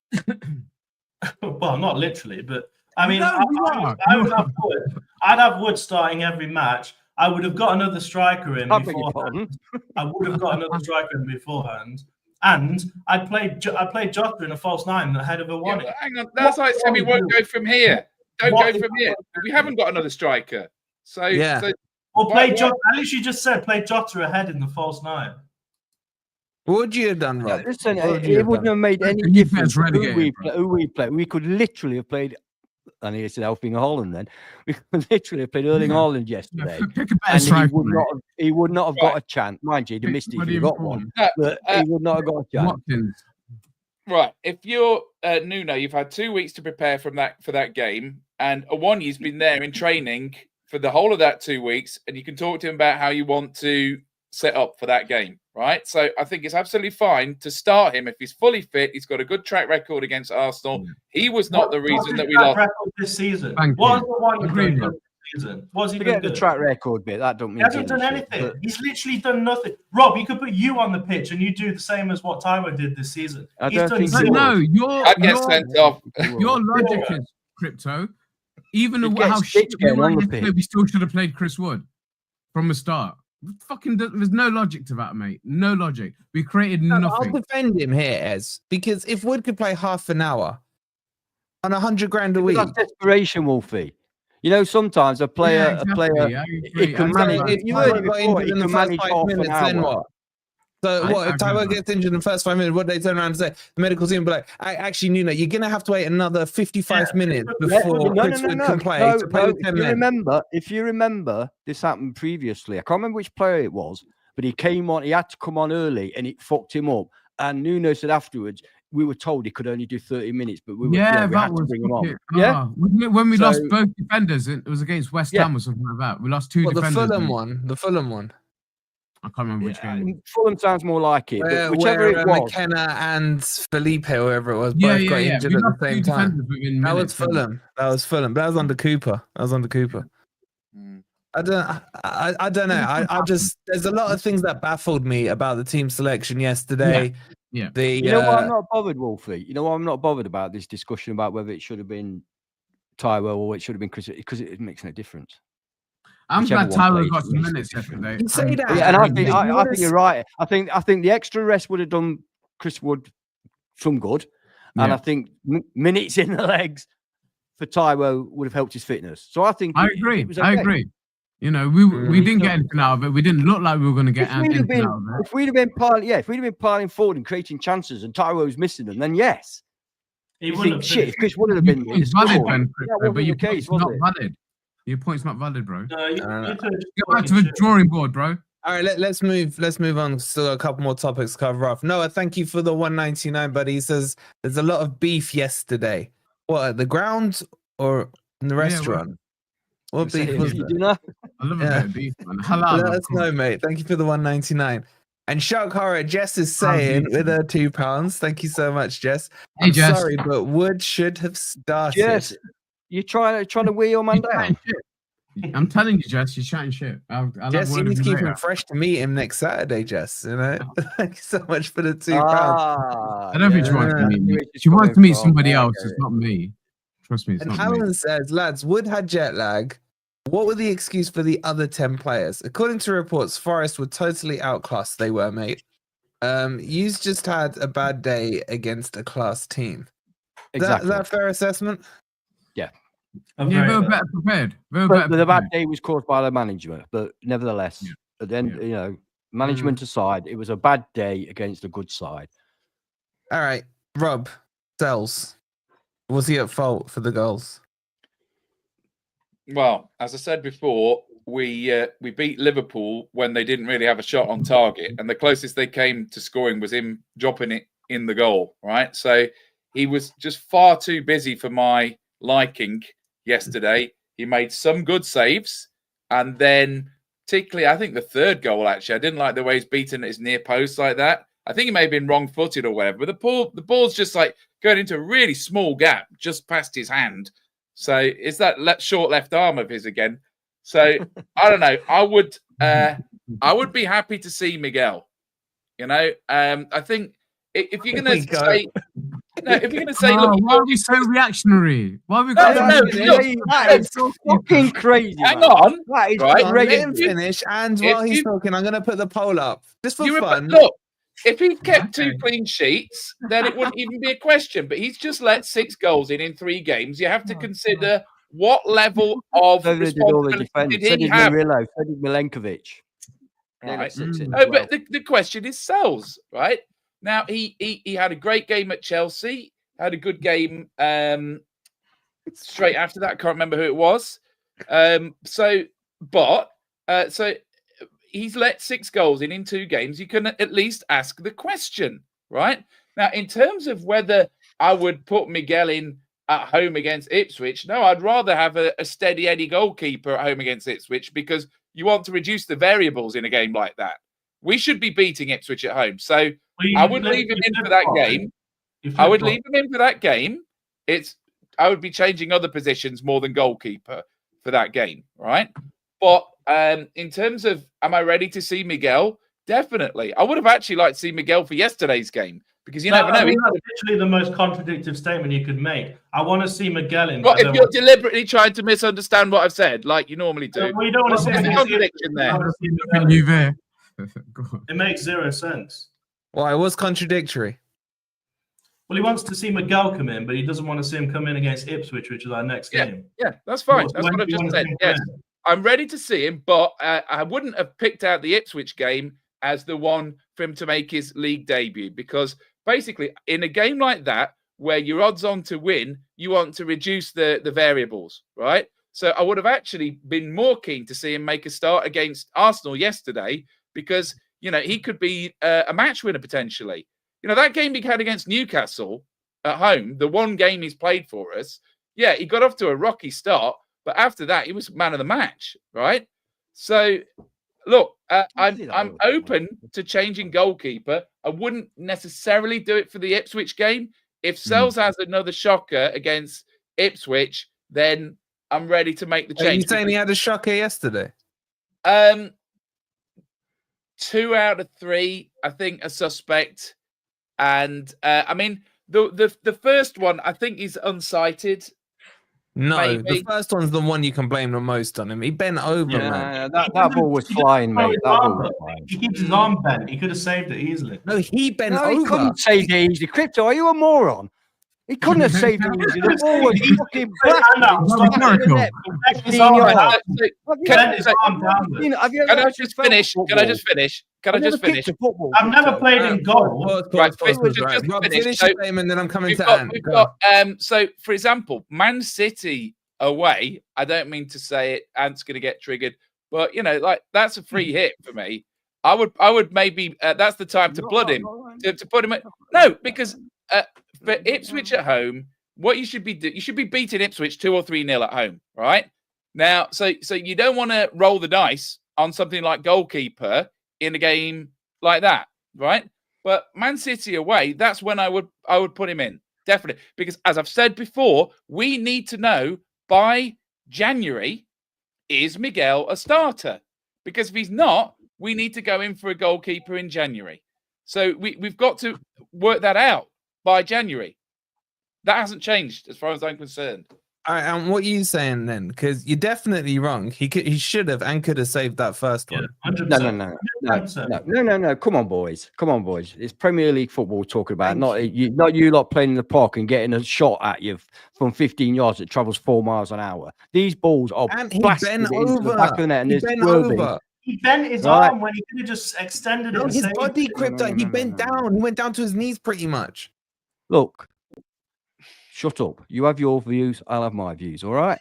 Well, not literally, but I mean, I'd have Wood starting every match. I would have got another striker in beforehand. And I played Jota in a false 9 ahead of a 1. Yeah, hang on, that's like saying we won't go from here. Don't go from here. We haven't got another striker. So play Jota. I literally just said play Jota ahead in the false 9. What would you have done, Rob? Listen, it wouldn't have made any difference who we play. We could literally have played and he said Erling Haaland. Then we literally played Erling Haaland yesterday, Pick a better and striker, he would not have Right. got a chance. Mind you, he'd have missed it if Somebody he got informed. one, but he would not have got a chance. Watkins. Right. If you're Nuno, you've had 2 weeks to prepare for that game, and Awoniyi's been there in training for the whole of that 2 weeks, and you can talk to him about how you want to set up for that game, right? So I think it's absolutely fine to start him if he's fully fit. He's got a good track record against Arsenal. He was not the reason that we lost this season. Thank What you. was the one Agree, you've bro. done this season? What's he Forget done? the track record bit. That don't mean He hasn't doing done shit, anything. but- He's literally done nothing. Rob, you could put you on the pitch and you do the same as what Tyler did this season. I He's don't done think zero. so. No, I'd get sent off. your logic is Crypto. Even You'd though get how Stitch shit we getting were on the yesterday, pitch. we still should have played Chris Wood from the start. There's no logic to that, mate. No logic. We created I'll nothing. defend him here, Ez, because if Wood could play half an hour on 100 grand a But week, that's desperation, Wolfie. You know, sometimes a player, Yeah, exactly. I agree. it can I manage. know. if You Taiwo heard it got before. injured He in the can first manage 5 half minutes, an then hour. what? So I what if agree Taiwo with that. gets injured in the first 5 minutes? What they turn around and say? The medical team be like, actually, Nuno, you're gonna have to wait another 55 minutes before Chris Wood can play to play with 10 men. If you remember, this happened previously. I can't remember which player it was, but he came on. He had to come on early, and it fucked him up. And Nuno said afterwards, we were told he could only do 30 minutes, but we Yeah, had that to was bring him on. fucking- Yeah? Wasn't it when we lost So- both defenders, it was against West Yeah. Ham or something like that. We lost 2 Well, the defenders. Fulham one, the Fulham one, I can't remember which game. Fulham sounds more like it, where, but whichever where it was. McKenna and Felipe, whoever it was, Yeah, both yeah, got yeah. injured We at the lost 2 same time. defenders within That was minutes, didn't we? Fulham. That was Fulham. That was under Cooper. That was under Cooper. Mm. I don't know. I just there's a lot of things that baffled me about the team selection yesterday. Yeah. The You know why I'm not bothered, Wolfie? You know why I'm not bothered about this discussion about whether it should have been Taiwo or it should have been Chris? Because it makes no difference. I'm Whichever glad one Tyler plays, got it some makes no minutes difference. yesterday. You say that, Yeah, and I but think you I wanna think you're right. I think the extra rest would have done Chris Wood some good, and Yeah. I think minutes in the legs for Taiwo would have helped his fitness. So I think I it- agree. it was I okay. agree. You know, we didn't get anything out of it. We didn't look like we were going to get If we'd have anything been, out of it. if we'd have been piling forward and creating chances, and Taiwo's missing them, then yes. He You wouldn't think, have shit, if finished. Chris would have Your been point's there, valid, scored. Ben, That Crypto, wasn't but your the case, point's was not it? valid. Your point's not valid, bro. No, you could have Go back to the drawing board, bro. All right, let's move on. Still a couple more topics to cover off. Noah, thank you for the 199, buddy. He says there's a lot of beef yesterday. What, at the ground or in the Yeah, restaurant? What Say beef it, was You there? know? I love a Yeah. bit of beef, man. Halal, Let of us know, course. mate. Thank you for the 199. And Shark Horror, Jess is How's saying you? with her £2. Thank you so much, Jess. Hey, I'm Jess. sorry, but Wood should have started. Yes, you're trying to wear your man You're down. chatting shit. I'm telling you, Jess, you're chatting shit. I'll Jess, have you word need with to you keep him later. fresh to meet him next Saturday, Jess. You know, thank you so much for the £2. Ah, I don't think she wants to yeah. meet me. Where she's She wants coming to meet from. somebody I else. get It's it. not me. Trust me, it's And not me. Alan says, lads, Wood had jet lag. What were the excuse for the other 10 players? According to reports, Forest were totally outclassed. They were, mate. Yous just had a bad day against a class team. Exactly. Is that a fair assessment? I'm Yeah, very they were bad. better prepared. They were But better the bad prepared. day was caused by the management. But nevertheless, Yeah. at the end, Yeah. you know, management aside, it was a bad day against a good side. All right, Rob, Sells. Was he at fault for the goals? Well, as I said before, we beat Liverpool when they didn't really have a shot on target, and the closest they came to scoring was him dropping it in the goal. Right, so he was just far too busy for my liking yesterday. He made some good saves, and then particularly, I think the third goal actually, I didn't like the way he's beaten his near post like that. I think he may have been wrong-footed or whatever, but the ball's just like going into a really small gap just past his hand. So is that short left arm of his again? So I don't know. I would be happy to see Miguel. You know, I think if you're going to say, if you're going to say, look, why are we so reactionary? Why are we No, so no, reactionary? look, That is so fucking crazy. hang man. on. That is Right. Let crazy. him finish. And if while he's you- talking, I'm going to put the poll up just for You fun. look, if he kept 2 clean sheets, then it wouldn't even be a question. But he's just let 6 goals in 3 games. You have to consider what level of So they did all the responsibility defense. did So he did have. Murillo. So did Milenkovic. They got Right. 6 in Mm. as Oh, well. but the question is Sells, right? Now he had a great game at Chelsea, had a good game straight after that. I can't remember who it was. So he's let 6 goals in 2 games. You can at least ask the question, right? Now, in terms of whether I would put Miguel in at home against Ipswich, no, I'd rather have a steady Eddie goalkeeper at home against Ipswich, because you want to reduce the variables in a game like that. We should be beating Ipswich at home. So I would leave him in for that game. I would leave him in for that game. I would be changing other positions more than goalkeeper for that game, right? But in terms of, am I ready to see Miguel? Definitely. I would have actually liked to see Miguel for yesterday's game, because you never know. That's literally the most contradictory statement you could make. I want to see Miguel in. But if you're deliberately trying to misunderstand what I've said, like you normally do, we don't want to see a contradiction there. It makes 0 sense. Well, it was contradictory. Well, he wants to see Miguel come in, but he doesn't want to see him come in against Ipswich, which is our next game. Yeah, that's fine. That's what I've just said. Yes, I'm ready to see him, but I wouldn't have picked out the Ipswich game as the one for him to make his league debut, because basically in a game like that, where your odds on to win, you want to reduce the variables, right? So I would have actually been more keen to see him make a start against Arsenal yesterday, because, you know, he could be a match winner potentially. You know, that game he had against Newcastle at home, the one game he's played for us, yeah, he got off to a rocky start, but after that, he was man of the match, right? So, look, I'm open to changing goalkeeper. I wouldn't necessarily do it for the Ipswich game. If Sells has another shocker against Ipswich, then I'm ready to make the change. Are you saying he had a shocker yesterday? 2 out of 3, I think, are suspect. And I mean, the first one, I think he's unsighted. No, Maybe. The first one's the one you can blame the most on him. He bent over, man. That ball was flying, mate. That ball was flying. He keeps his arm bent. He could have saved it easily. No, he bent No, over. he couldn't save it easily. Crypto, are you a moron? He couldn't have saved it easily. The ball was fucking Can I just finish? I've never played in goal. Finish your game and then I'm coming to Ant. So, for example, Man City away, I don't mean to say it, Ant's going to get triggered, but, you know, like, that's a free hit for me. I would maybe, that's the time to blood him, to put him in. No, because for Ipswich at home, what you should be beating Ipswich 2 or 3-0 at home, right? Now, so you don't want to roll the dice on something like goalkeeper in a game like that, right? But Man City away, that's when I would put him in, definitely, because as I've said before, we need to know by January, is Miguel a starter? Because if he's not, we need to go in for a goalkeeper in January. So we've got to work that out by January. That hasn't changed as far as I'm concerned. All right, and what are you saying then? Because you're definitely wrong. He should have and could have saved that first one. No. Come on, boys. It's Premier League football we're talking about. Not you lot playing in the park and getting a shot at you from 15 yards that travels 4 miles an hour. These balls are blasted into the back of the net and He bent his arm when he could have just extended it. His body gripped. He bent down. He went down to his knees pretty much. Look, shut up. You have your views. I'll have my views. All right.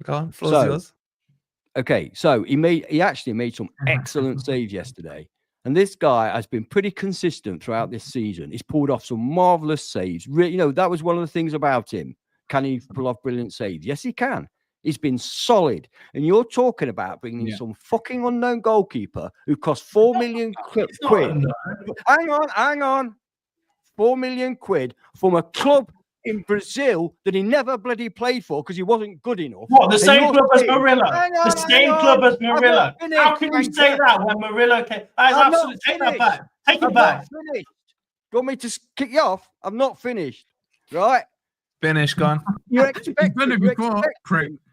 Go on. Floor's yours. Okay. So he actually made some excellent saves yesterday, and this guy has been pretty consistent throughout this season. He's pulled off some marvelous saves. You know, that was one of the things about him. Can he pull off brilliant saves? Yes, he can. He's been solid. And you're talking about bringing in some fucking unknown goalkeeper who cost 4 million quid. Hang on. 4 million quid from a club in Brazil that he never bloody played for because he wasn't good enough. What, the same club as Murillo? The same club as Murillo. How can you say that when Murillo came? Absolutely. Take that back. Take it back. Finished. Do you want me to kick you off? I'm not finished. Right? Finish, gone. You're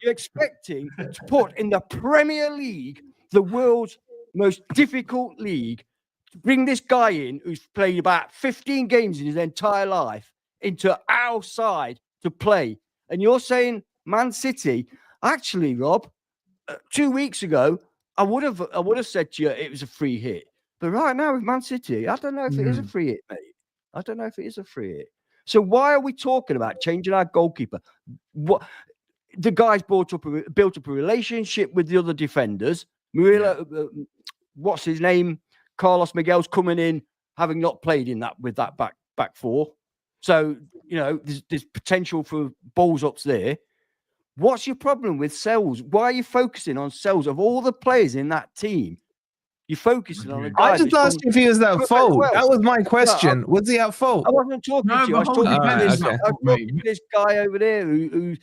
expecting to put in the Premier League, the world's most difficult league, to bring this guy in who's played about 15 games in his entire life into our side to play. And you're saying Man City? Actually, Rob, 2 weeks ago, I would have said to you it was a free hit. But right now with Man City, I don't know if it is a free hit, mate. I don't know if it is a free hit. So why are we talking about changing our goalkeeper? What the guy's built up a relationship with the other defenders. What's his name? Carlos Miguel's coming in, having not played with that back four. So there's potential for balls ups there. What's your problem with Sells? Why are you focusing on Sells of all the players in that team? You're focusing on a guy. I just asked you if he was at fault. Well. That was my question. Was he at fault? I wasn't talking to you. I was talking to this guy over there who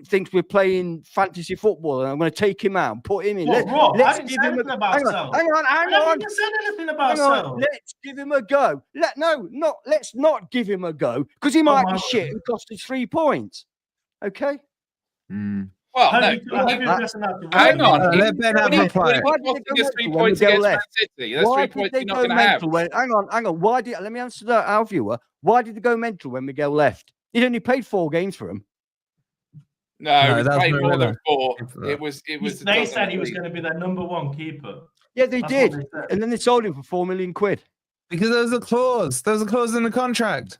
thinks we're playing fantasy football, and I'm going to take him out and put him in. Let's give him a go. Hang on. I haven't said anything about Sells. Let's give him a go. Let's not give him a go because he might be shit and cost us 3 points. Okay. Well, hang on. Let Ben have a play. Why did they go 3 points against Man City? That's 3 points you're not going to have. Hang on. Let me answer that, our viewer. Why did they go mental when Miguel left? He'd only played 4 games for him. No, he was playing more than 4. It was. They said he was going to be their number 1 keeper. Yeah, they did. And then they sold him for £4 million. Because there was a clause. There was a clause in the contract.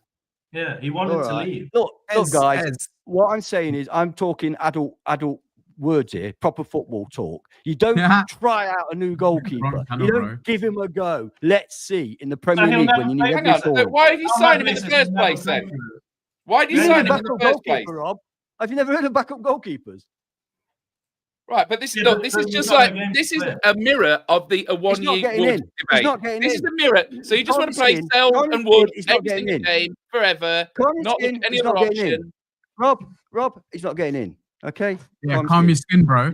Yeah, he wanted to leave. Look, guys. What I'm saying is, I'm talking adult words here, proper football talk. You don't try out a new goalkeeper. You don't give him a go. Let's see in the Premier League when you need every forward. Why did you sign him in the first place then? Why did you sign him in the first place? Rob? Have you never heard of backup goalkeepers? Right, but this is a mirror of the 1 year Wood debate. This is a mirror. So you just want to play Sells and Wood every single game forever, not any other option. Rob, he's not getting in. Okay. Yeah, calm your skin, bro.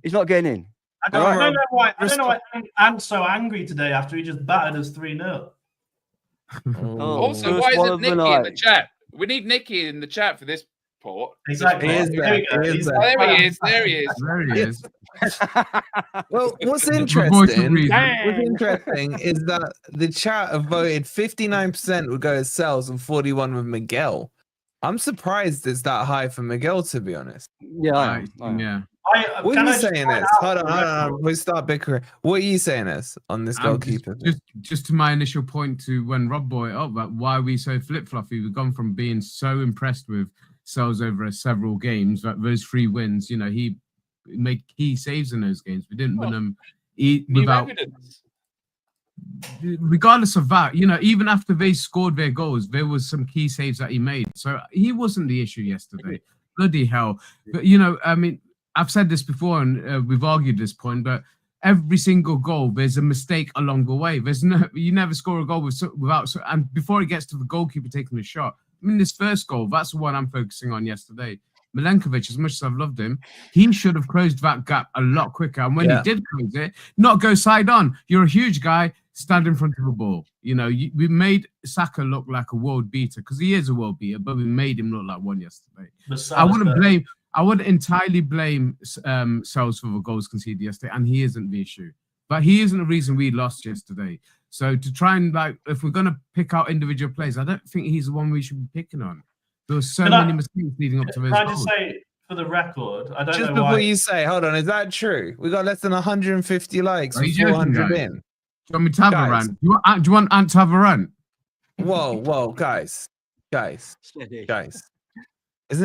He's not getting in. I don't know why Ant's so angry today after he just battered us 3-0. Also, why isn't Nicky in the chat? We need Nicky in the chat for this port. Exactly. There he is. Well, what's interesting is that the chat have voted 59% would go as Sells and 41% with Miguel. I'm surprised it's that high for Miguel, to be honest. Yeah, yeah. What are you saying this? Hold on. We start bickering. What are you saying this on this goalkeeper? Just to my initial point to when Rob brought it up about why are we so flip-floppy. We've gone from being so impressed with Sells over several games, like those 3 wins. He made key saves in those games. We didn't win them without. Regardless of that, even after they scored their goals, there was some key saves that he made. So he wasn't the issue yesterday. Bloody hell. But, I've said this before and we've argued this point, but every single goal, there's a mistake along the way. You never score a goal without, and before it gets to the goalkeeper taking a shot. This first goal, that's the one I'm focusing on yesterday. Milenkovic, as much as I've loved him, he should have closed that gap a lot quicker. And when he did close it, not go side on. You're a huge guy, stand in front of the ball. We made Saka look like a world beater because he is a world beater, but we made him look like one yesterday. I wouldn't entirely blame Sells for the goals conceded yesterday, and he isn't the issue. But he isn't the reason we lost yesterday. So to try and if we're going to pick out individual players, I don't think he's the one we should be picking on. There were so many mistakes leading up to those goals. Can I just say, for the record, I don't know why. Just before you say, hold on, is that true? We got less than 150 likes and 400 in. Do you want me to have a rant? Do you want Ant to have a rant? Whoa, guys. Isn't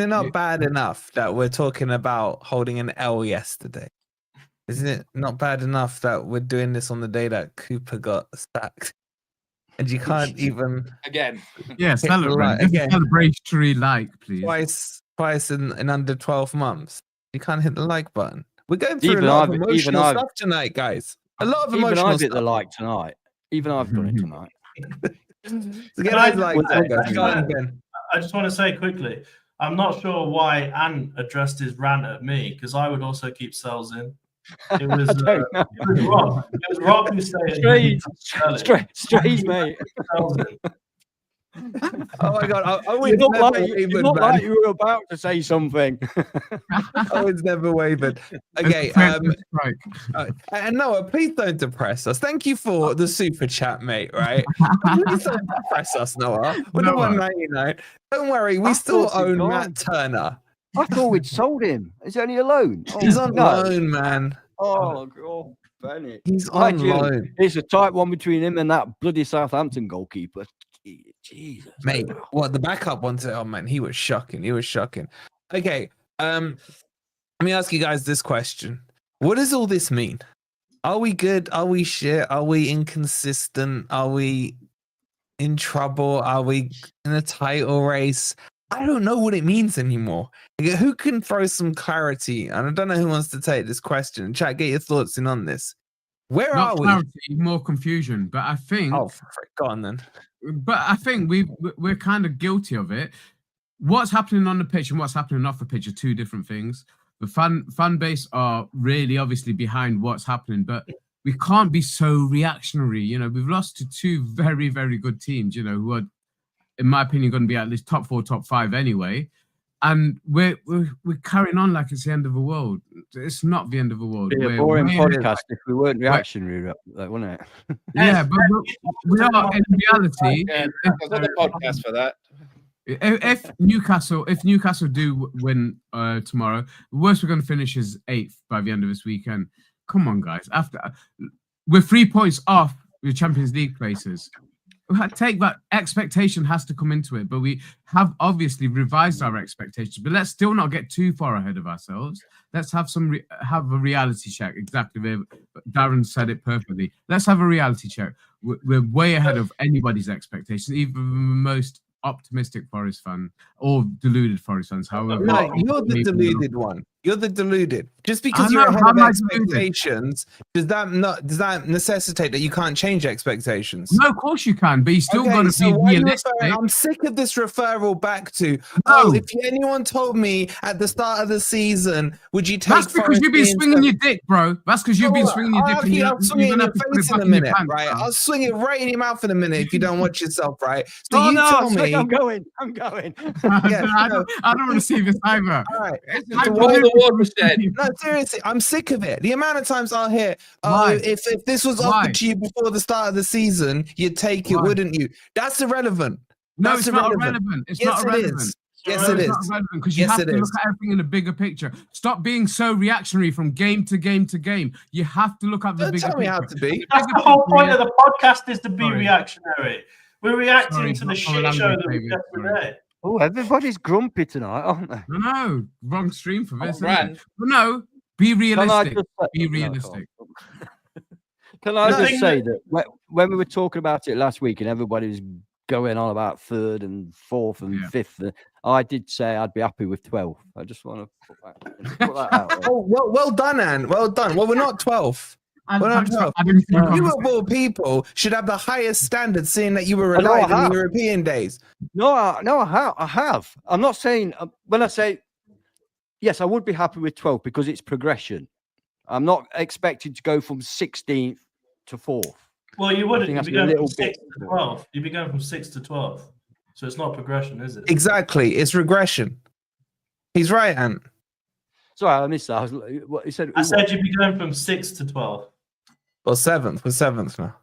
it not bad enough that we're talking about holding an L yesterday? Isn't it not bad enough that we're doing this on the day that Cooper got sacked? And you can't even... Again. Yeah, celebrate. Again. Celebratory please. Twice in under 12 months. You can't hit the like button. We're going through a lot of emotional stuff tonight, guys. A lot of emotional stuff. Even I've hit the like tonight. Even I've done it tonight. I just want to say quickly, I'm not sure why Ant addressed his rant at me, because I would also keep Sells in. It was Rob. It was Rob who said Strange, mate. Oh my god! You look like you were about to say something. I was never wavered. Okay, and Noah, please don't depress us. Thank you for the super chat, mate. Right? Please don't depress us, Noah. We're the 199. Don't worry, we still own Matt Turner. I thought we'd sold him. Is he only a loan? He's on loan, man. Oh god, Bennett. He's on loan. It's a tight one between him and that bloody Southampton goalkeeper. Jesus, mate. What the backup one to? Oh man, he was shocking. He was shocking. Okay, let me ask you guys this question: what does all this mean? Are we good? Are we shit? Are we inconsistent? Are we in trouble? Are we in a title race? I don't know what it means anymore. Who can throw some clarity? And I don't know who wants to take this question. Chat, get your thoughts in on this. Where Not are we? clarity, more confusion. But I think. Oh, frick, go on then. But I think we're kind of guilty of it. What's happening on the pitch and what's happening off the pitch are two different things. The fan base are really obviously behind what's happening, but we can't be so reactionary. You know, we've lost to two very, very good teams, you know, who are, in my opinion, going to be at least top 4, top 5 anyway. And we're carrying on like it's the end of the world. It's not the end of the world. It'd be a boring podcast if we weren't reactionary, wouldn't it? Yeah, but we are in reality. Yeah, there's another podcast for that. If Newcastle do win tomorrow, the worst we're going to finish is 8th by the end of this weekend. Come on, guys. We're 3 points off the Champions League places. Take that. Expectation has to come into it, but we have obviously revised our expectations. But let's still not get too far ahead of ourselves. Let's have have a reality check. Exactly, Darren said it perfectly. Let's have a reality check. We're way ahead of anybody's expectations, even the most optimistic Forest fan or deluded Forest fans. However, no, you're the deluded one. You're the deluded. Just because you're ahead of expectations, does that necessitate that you can't change expectations? No, of course you can, but you still got to be realistic. I'm sick of this referral back to. No. If anyone told me at the start of the season, would you take? That's because you've been swinging your dick, bro. That's because you've been swinging your dick. I'll swing it in your face in a minute, right? I'll swing it right in your mouth in a minute if you don't watch yourself, right? So tell me. I'm going. Yeah, I don't want to see this either. All right. No, seriously, I'm sick of it. The amount of times I'll hear, if this was offered to you before the start of the season, you'd take it, wouldn't you? That's irrelevant. No, That's it's not irrelevant. It's not irrelevant. Yes, it is. Because you have to look at everything in a bigger picture. Stop being so reactionary from game to game to game. You have to look at the bigger picture. Tell me how to be. That's the whole point of the podcast, is to be reactionary. We're reacting to the shit show that we get today. Oh, everybody's grumpy tonight, aren't they? No, wrong stream for this. But no, be realistic. Be realistic. Can I just say that when we were talking about it last week and everybody was going on about 3rd and 4th and 5th, I did say I'd be happy with 12th. I just want to put that out there. Oh, well done, Anne. Well done. Well, we're not 12th. You of all people should have the highest standard, seeing that you were alive in the European days. No, I have. I'm not saying, when I say yes, I would be happy with 12 because it's progression. I'm not expected to go from 16th to 4th. Well, you wouldn't. You'd be going from 6 to 12. You'd be going from 6 to 12. So it's not progression, is it? Exactly. It's regression. He's right, Ant. Sorry, I missed that. What he said? I said you'd be going from 6 to 12. Well, 7th. We're 7th now.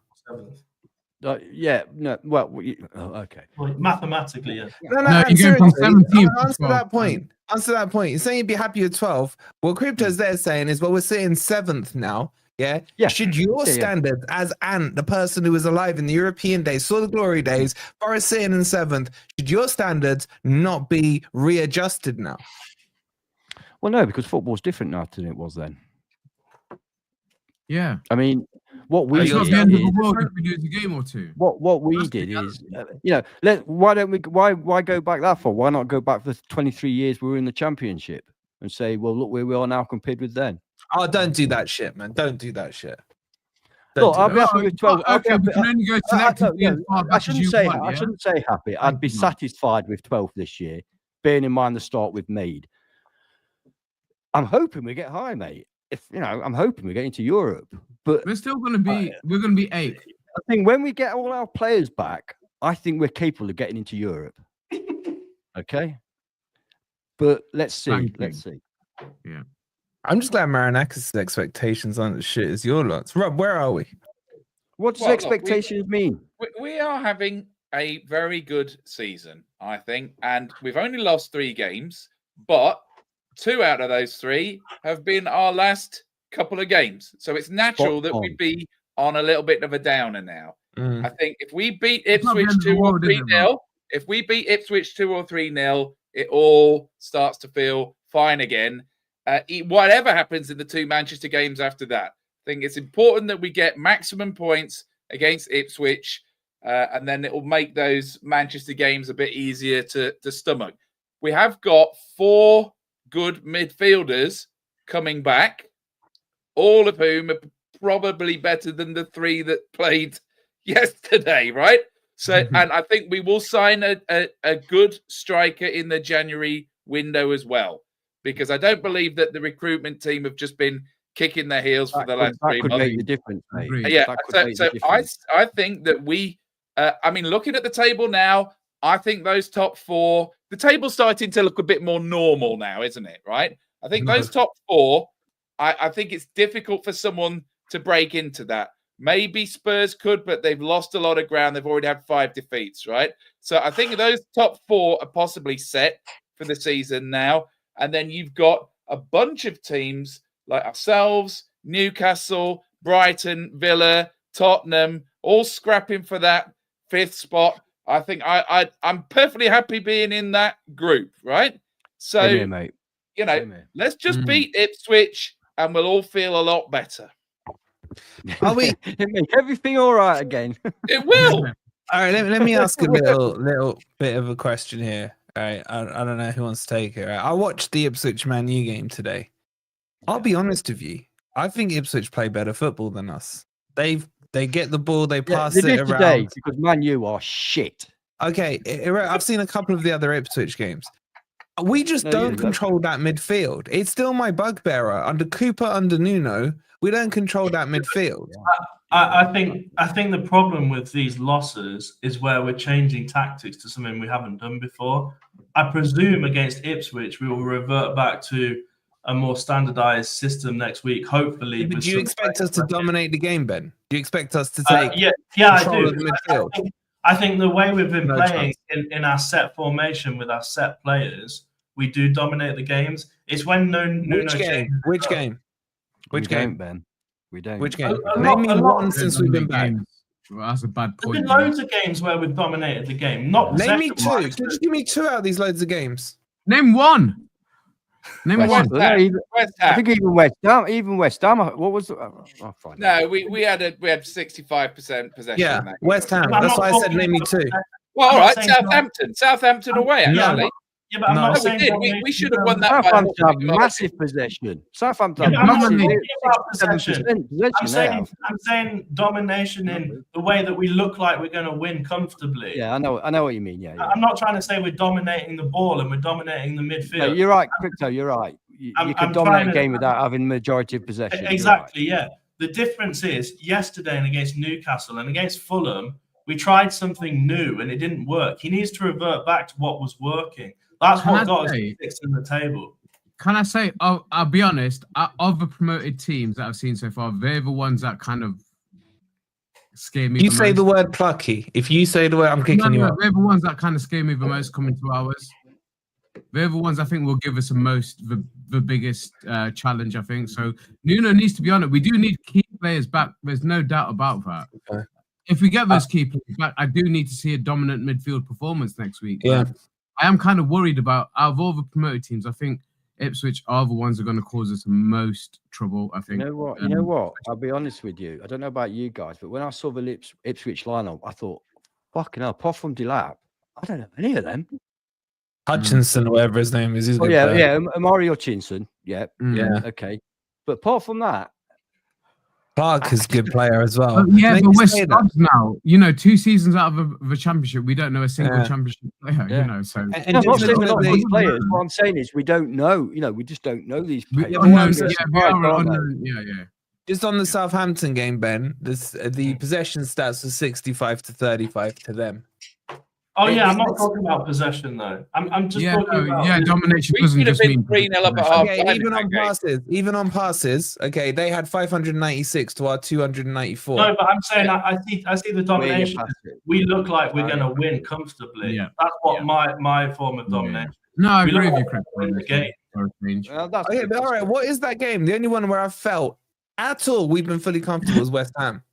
7th. Yeah. No. Well. Okay. Well, mathematically, yeah. No, you're going from 17. Answer that point. You're saying you'd be happy with 12. Well, Crypto's there saying is, well, we're sitting 7th now. Yeah. Should your standards, as Ant, the person who was alive in the European days, saw the glory days, Forest sitting in 7th, should your standards not be readjusted now? Well, no, because football's different now than it was then. Yeah. I mean, what we it's not the end of the world if we lose a game or two. What we did is, why don't we? Why go back that far? Why not go back for 23 years we were in the Championship and say, well, look where we are now compared with then. Oh, don't do that shit, man. Don't do that shit. Look, I'll be happy with 12. Okay, we can only go selectively. I shouldn't say happy. I'd be satisfied with 12 this year, bearing in mind the start we've made. I'm hoping we get high, mate. I'm hoping we get into Europe, but we're still going to be. We're going to be 8th. I think when we get all our players back, I think we're capable of getting into Europe. Okay, but let's see. Let's see. Yeah, I'm just glad Marinakis' expectations aren't as shit as your lots. Rob, where are we? What does expectations mean? We are having a very good season, I think, and we've only lost 3 games, but 2 out of those 3 have been our last couple of games. So it's natural that we'd be on a little bit of a downer now. I think if we beat It's not the Ipswich end of the 2 or world, is it, 3-0, if we beat Ipswich 2 or 3-0, it all starts to feel fine again. Whatever happens in the 2 Manchester games after that, I think it's important that we get maximum points against Ipswich, and then it will make those Manchester games a bit easier to stomach. We have got 4 good midfielders coming back, all of whom are probably better than the 3 that played yesterday, right? So, and I think we will sign a good striker in the January window as well, because I don't believe that the recruitment team have just been kicking their heels for the last 3 months. That could make the difference, mate. Yeah, so I think that we, I mean, looking at the table now, I think those top 4, the table's starting to look a bit more normal now, isn't it? Right? I think those top 4, I think it's difficult for someone to break into that. Maybe Spurs could, but they've lost a lot of ground. They've already had 5 defeats, right? So I think those top 4 are possibly set for the season now. And then you've got a bunch of teams like ourselves, Newcastle, Brighton, Villa, Tottenham, all scrapping for that 5th spot. I think I'm perfectly happy being in that group, right? So, here, mate. you know, let's just beat Ipswich and we'll all feel a lot better. Are we? It make everything all right again. It will. All right, let me ask a little bit of a question here. All right, I don't know who wants to take it. Right? I watched the Ipswich Man U game today. I'll be honest with you. I think Ipswich play better football than us. They get the ball, they pass it around. Today because Man U are shit. Okay, I've seen a couple of the other Ipswich games. We just don't control that midfield. It's still my bugbear. Under Cooper, under Nuno, we don't control that midfield. I think the problem with these losses is where we're changing tactics to something we haven't done before. I presume against Ipswich we will revert back to a more standardized system next week, hopefully. But do you expect us to dominate the game, Ben? Do you expect us to take control of the midfield? I think the way we've been playing in our set formation with our set players, we do dominate the games. It's when Which game, Ben? We don't. Which game? Name me one since we've been back. Well, that's a bad point. There's been loads of games where we've dominated the game. Not name me 2. Just give me 2 out of these loads of games. Name one. Name one. I think even West Ham. What was? No, we had 65% possession. Yeah, West Ham. That's why I said name me 2. Well, all right, Southampton away. Actually. Yeah, but I'm not saying we should have won that. Southampton have massive possession. Southampton have massive possession. I'm saying domination in the way that we look like we're going to win comfortably. Yeah, I know what you mean. Yeah. I'm not trying to say we're dominating the ball and we're dominating the midfield. No, you're right, Crypto. You're right. You can dominate a game without having majority of possession. Exactly. Right. Yeah. The difference is yesterday and against Newcastle and against Fulham, we tried something new and it didn't work. He needs to revert back to what was working. That's what got us 6 in the table. Can I say, I'll be honest, of the promoted teams that I've seen so far, they're the ones that kind of scare me. You say the word plucky. If you say the word, I'm kicking you out. They're the ones that kind of scare me the most coming to ours. They're the ones I think will give us the biggest challenge, I think. So Nuno needs to be on it. We do need key players back. There's no doubt about that. Okay. If we get those key players back, I do need to see a dominant midfield performance next week. Yeah. I am kind of worried about, out of all the promoted teams, I think Ipswich are the ones that are going to cause us the most trouble, I think. You know what? I'll be honest with you. I don't know about you guys, but when I saw the Ipswich lineup, I thought, fucking hell, apart from Delap, I don't know any of them. Hutchinson, whatever his name is. Amari Hutchinson. Yeah. Okay. But apart from that, Clark is a good player as well. Yeah, but we're stuck now. 2 seasons out of the championship, we don't know a single championship player. So I'm not saying we're not good players. What I'm saying is we don't know. We just don't know these players. Just on the Southampton game, Ben, the possession stats are 65-35 to them. Oh yeah, I'm not talking about possession though. I'm just talking about domination. Doesn't just mean 3-0 up at half. Even on passes. Okay, they had 596 to our 294. No, but I'm saying I see the domination. We look like we're going to win comfortably. Yeah. That's what my form of domination. No, I agree with you, Chris. Win the game. Okay, but all right. What is that game? The only one where I felt at all we've been fully comfortable is West Ham.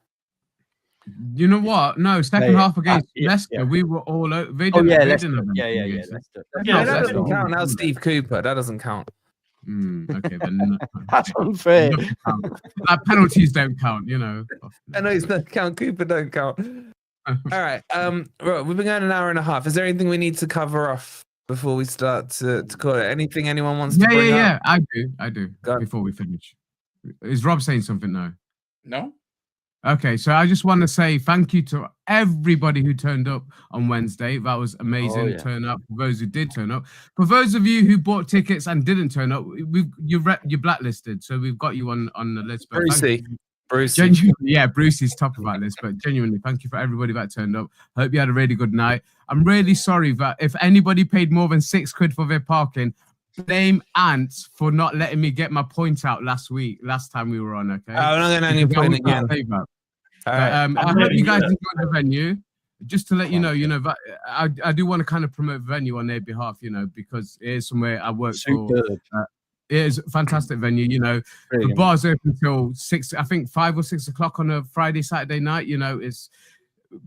You know what? No, second half against Leicester, we were all over. They didn't, Leicester. Leicester. No, that doesn't count. Now Steve Cooper, that doesn't count. Okay, then that's unfair. Penalties don't count, you know. Penalties don't count. Cooper don't count. All right. Right, we've been going an hour and a half. Is there anything we need to cover off before we start to call it? Anything anyone wants to bring up? Yeah. I do. Before we finish, is Rob saying something now? No. Okay, so I just want to say thank you to everybody who turned up on Wednesday. That was amazing. Turn up for those who did turn up. For those of you who bought tickets and didn't turn up, you're blacklisted, so we've got you on the list. But Brucey. Brucey's top of that list. But genuinely, thank you for everybody that turned up. I hope you had a really good night. I'm really sorry that if anybody paid more than £6 for their parking, blame Ants for not letting me get my point out last time we were on. Okay, I'm not going to any point again. I hope you guys enjoyed the venue. Just to let you know, that I do want to kind of promote the venue on their behalf, because it is somewhere I work for. It is a fantastic venue. The bar's open till 5 or 6 o'clock on a Friday, Saturday night. It's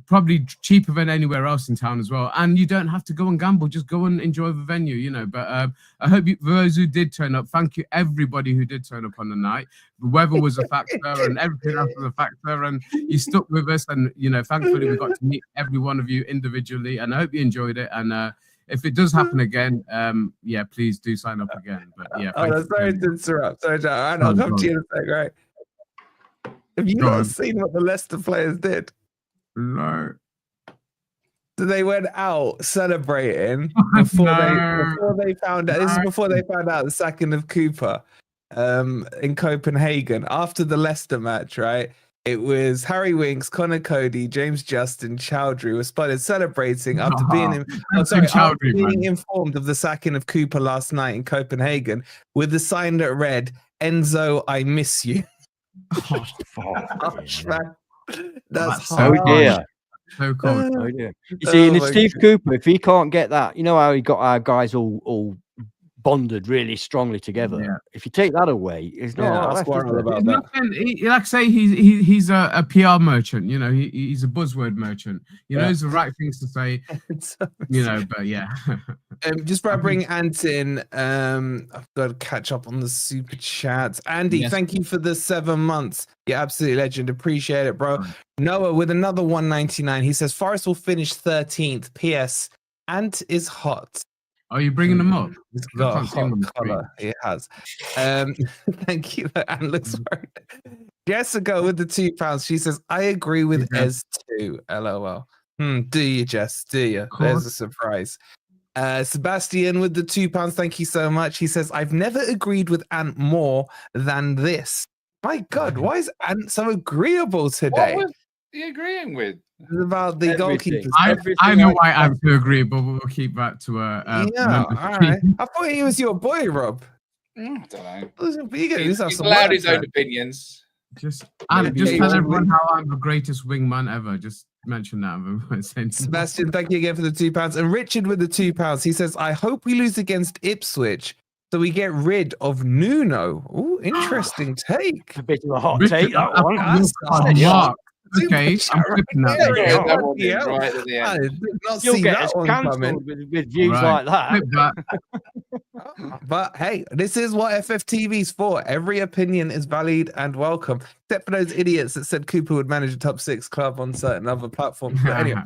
probably cheaper than anywhere else in town as well, and you don't have to go and gamble. Just go and enjoy the venue, but I hope those who did turn up, thank you everybody who did turn up on the night. The weather was a factor and everything else was a factor, and you stuck with us, and thankfully we got to meet every one of you individually, and I hope you enjoyed it. And if it does happen again, please do sign up again. But sorry to interrupt. Sorry, John. I'll come to you in a sec, right? Have you not seen what the Leicester players did? No. So they went out celebrating before they found out. This is before they found out the sacking of Cooper in Copenhagen after the Leicester match, right? It was Harry Winks, Connor Cody, James Justin, Chowdhury were spotted celebrating after being informed of the sacking of Cooper last night in Copenhagen with the sign that read, "Enzo, I miss you." That's so dear. So cold. You see, and Steve Cooper, if he can't get that, you know how he got our guys all bonded really strongly together. Yeah. If you take that away, it's not about that. Like I say, he's a PR merchant. He's a buzzword merchant. He knows the right things to say. But yeah. Just before I bring Ant in, I've got to catch up on the super chats. Andy, thank you for the 7 months. You're absolutely legend. Appreciate it, bro. Noah with another 199. He says Forest will finish 13th. P.S. Ant is hot. Are you bringing them up? It's got a hot color. It has. Thank you. And looks very. Jessica with the £2. She says, I agree with Ez too. LOL. Do you, Jess? Do you? There's a surprise. Sebastian with the £2. Thank you so much. He says, I've never agreed with Ant more than this. My God, why is Ant so agreeable today? What was he agreeing with? About the goalkeepers. I know why I'm to agree, but we'll keep that to all right. I thought he was your boy, Rob. I don't know. He's allowed his own opinions. Just tell everyone how I'm the greatest wingman ever. Just mention that. Sebastian, thank you again for the £2. And Richard with the £2. He says, I hope we lose against Ipswich so we get rid of Nuno. Oh, interesting take. A bit of a hot take, that one. Okay, I'm flipping that. You'll get us cancelled with views like that. But hey, this is what FFTV's for. Every opinion is valid and welcome, except for those idiots that said Cooper would manage a top 6 club on certain other platforms. But anyway,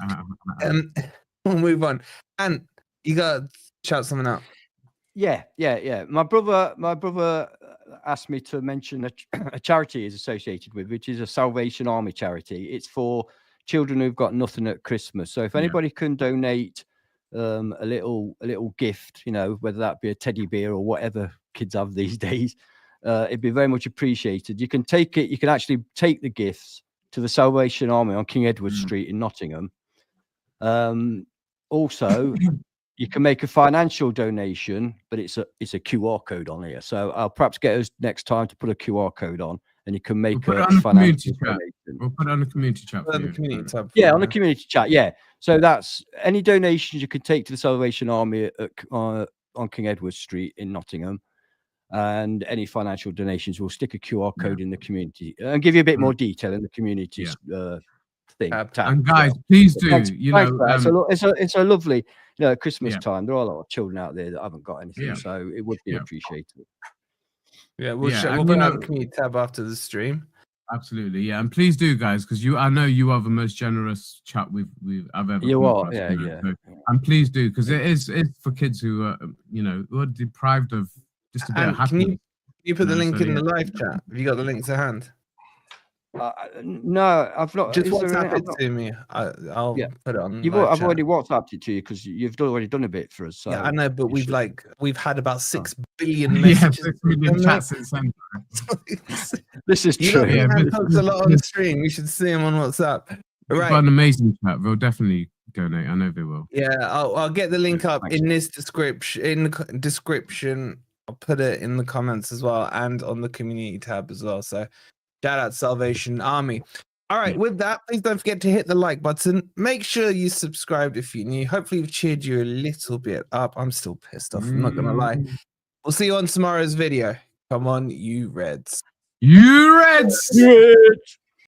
we'll move on. And you gotta shout something out. Yeah. My brother asked me to mention a charity is associated with, which is a Salvation Army charity. It's for children who've got nothing at Christmas. So if anybody can donate a little gift, whether that be a teddy bear or whatever kids have these days, it'd be very much appreciated. You can actually take the gifts to the Salvation Army on King Edward Street in Nottingham. Also, you can make a financial donation, but it's a QR code on here. So I'll perhaps get us next time to put a QR code on, and you can make a financial donation. We'll put it on the community chat. On the community chat. Yeah. So that's any donations you can take to the Salvation Army on King Edward Street in Nottingham, and any financial donations, we'll stick a QR code in the community and give you a bit more detail in the community thing. And guys, please do. Thanks, You thanks know, for that. It's a lovely, Christmas Yeah. time. There are a lot of children out there that haven't got anything, Yeah. so it would be Yeah. appreciated. Yeah, we'll Yeah, we'll and put you it on know- the community tab after the stream. Absolutely, yeah, and please do, guys, because I know you are the most generous chat I've ever. You come are, across, yeah, you know, yeah. so- and please do, because it's for kids who are, who are deprived of just a bit of And happiness. can you put the No, link so, in the yeah. live chat? Have you got the link to hand? No, I've not. Just is there WhatsApp any- it to me. I'll Yeah. put it on. I've live chat. already WhatsApped it to you because you've already done a bit for us. So Yeah, I know, but you we've should- we've had about 6 billion Yeah, messages. 6 million chats since then. This is You true. know, we Yeah, have but- talked a lot on the stream. We should see them on WhatsApp. We've got Right. an amazing chat. They'll definitely donate. I know they will. Yeah, I'll get the link up Thanks. in this description. In the description, I'll put it in the comments as well, and on the community tab as well. So, shout out Salvation Army. All right, with that, please don't forget to hit the like button. Make sure you subscribed if you're new. Hopefully, we've cheered you a little bit up. I'm still pissed off. I'm not gonna lie. We'll see you on tomorrow's video. Come on, you Reds. You Reds! Reds.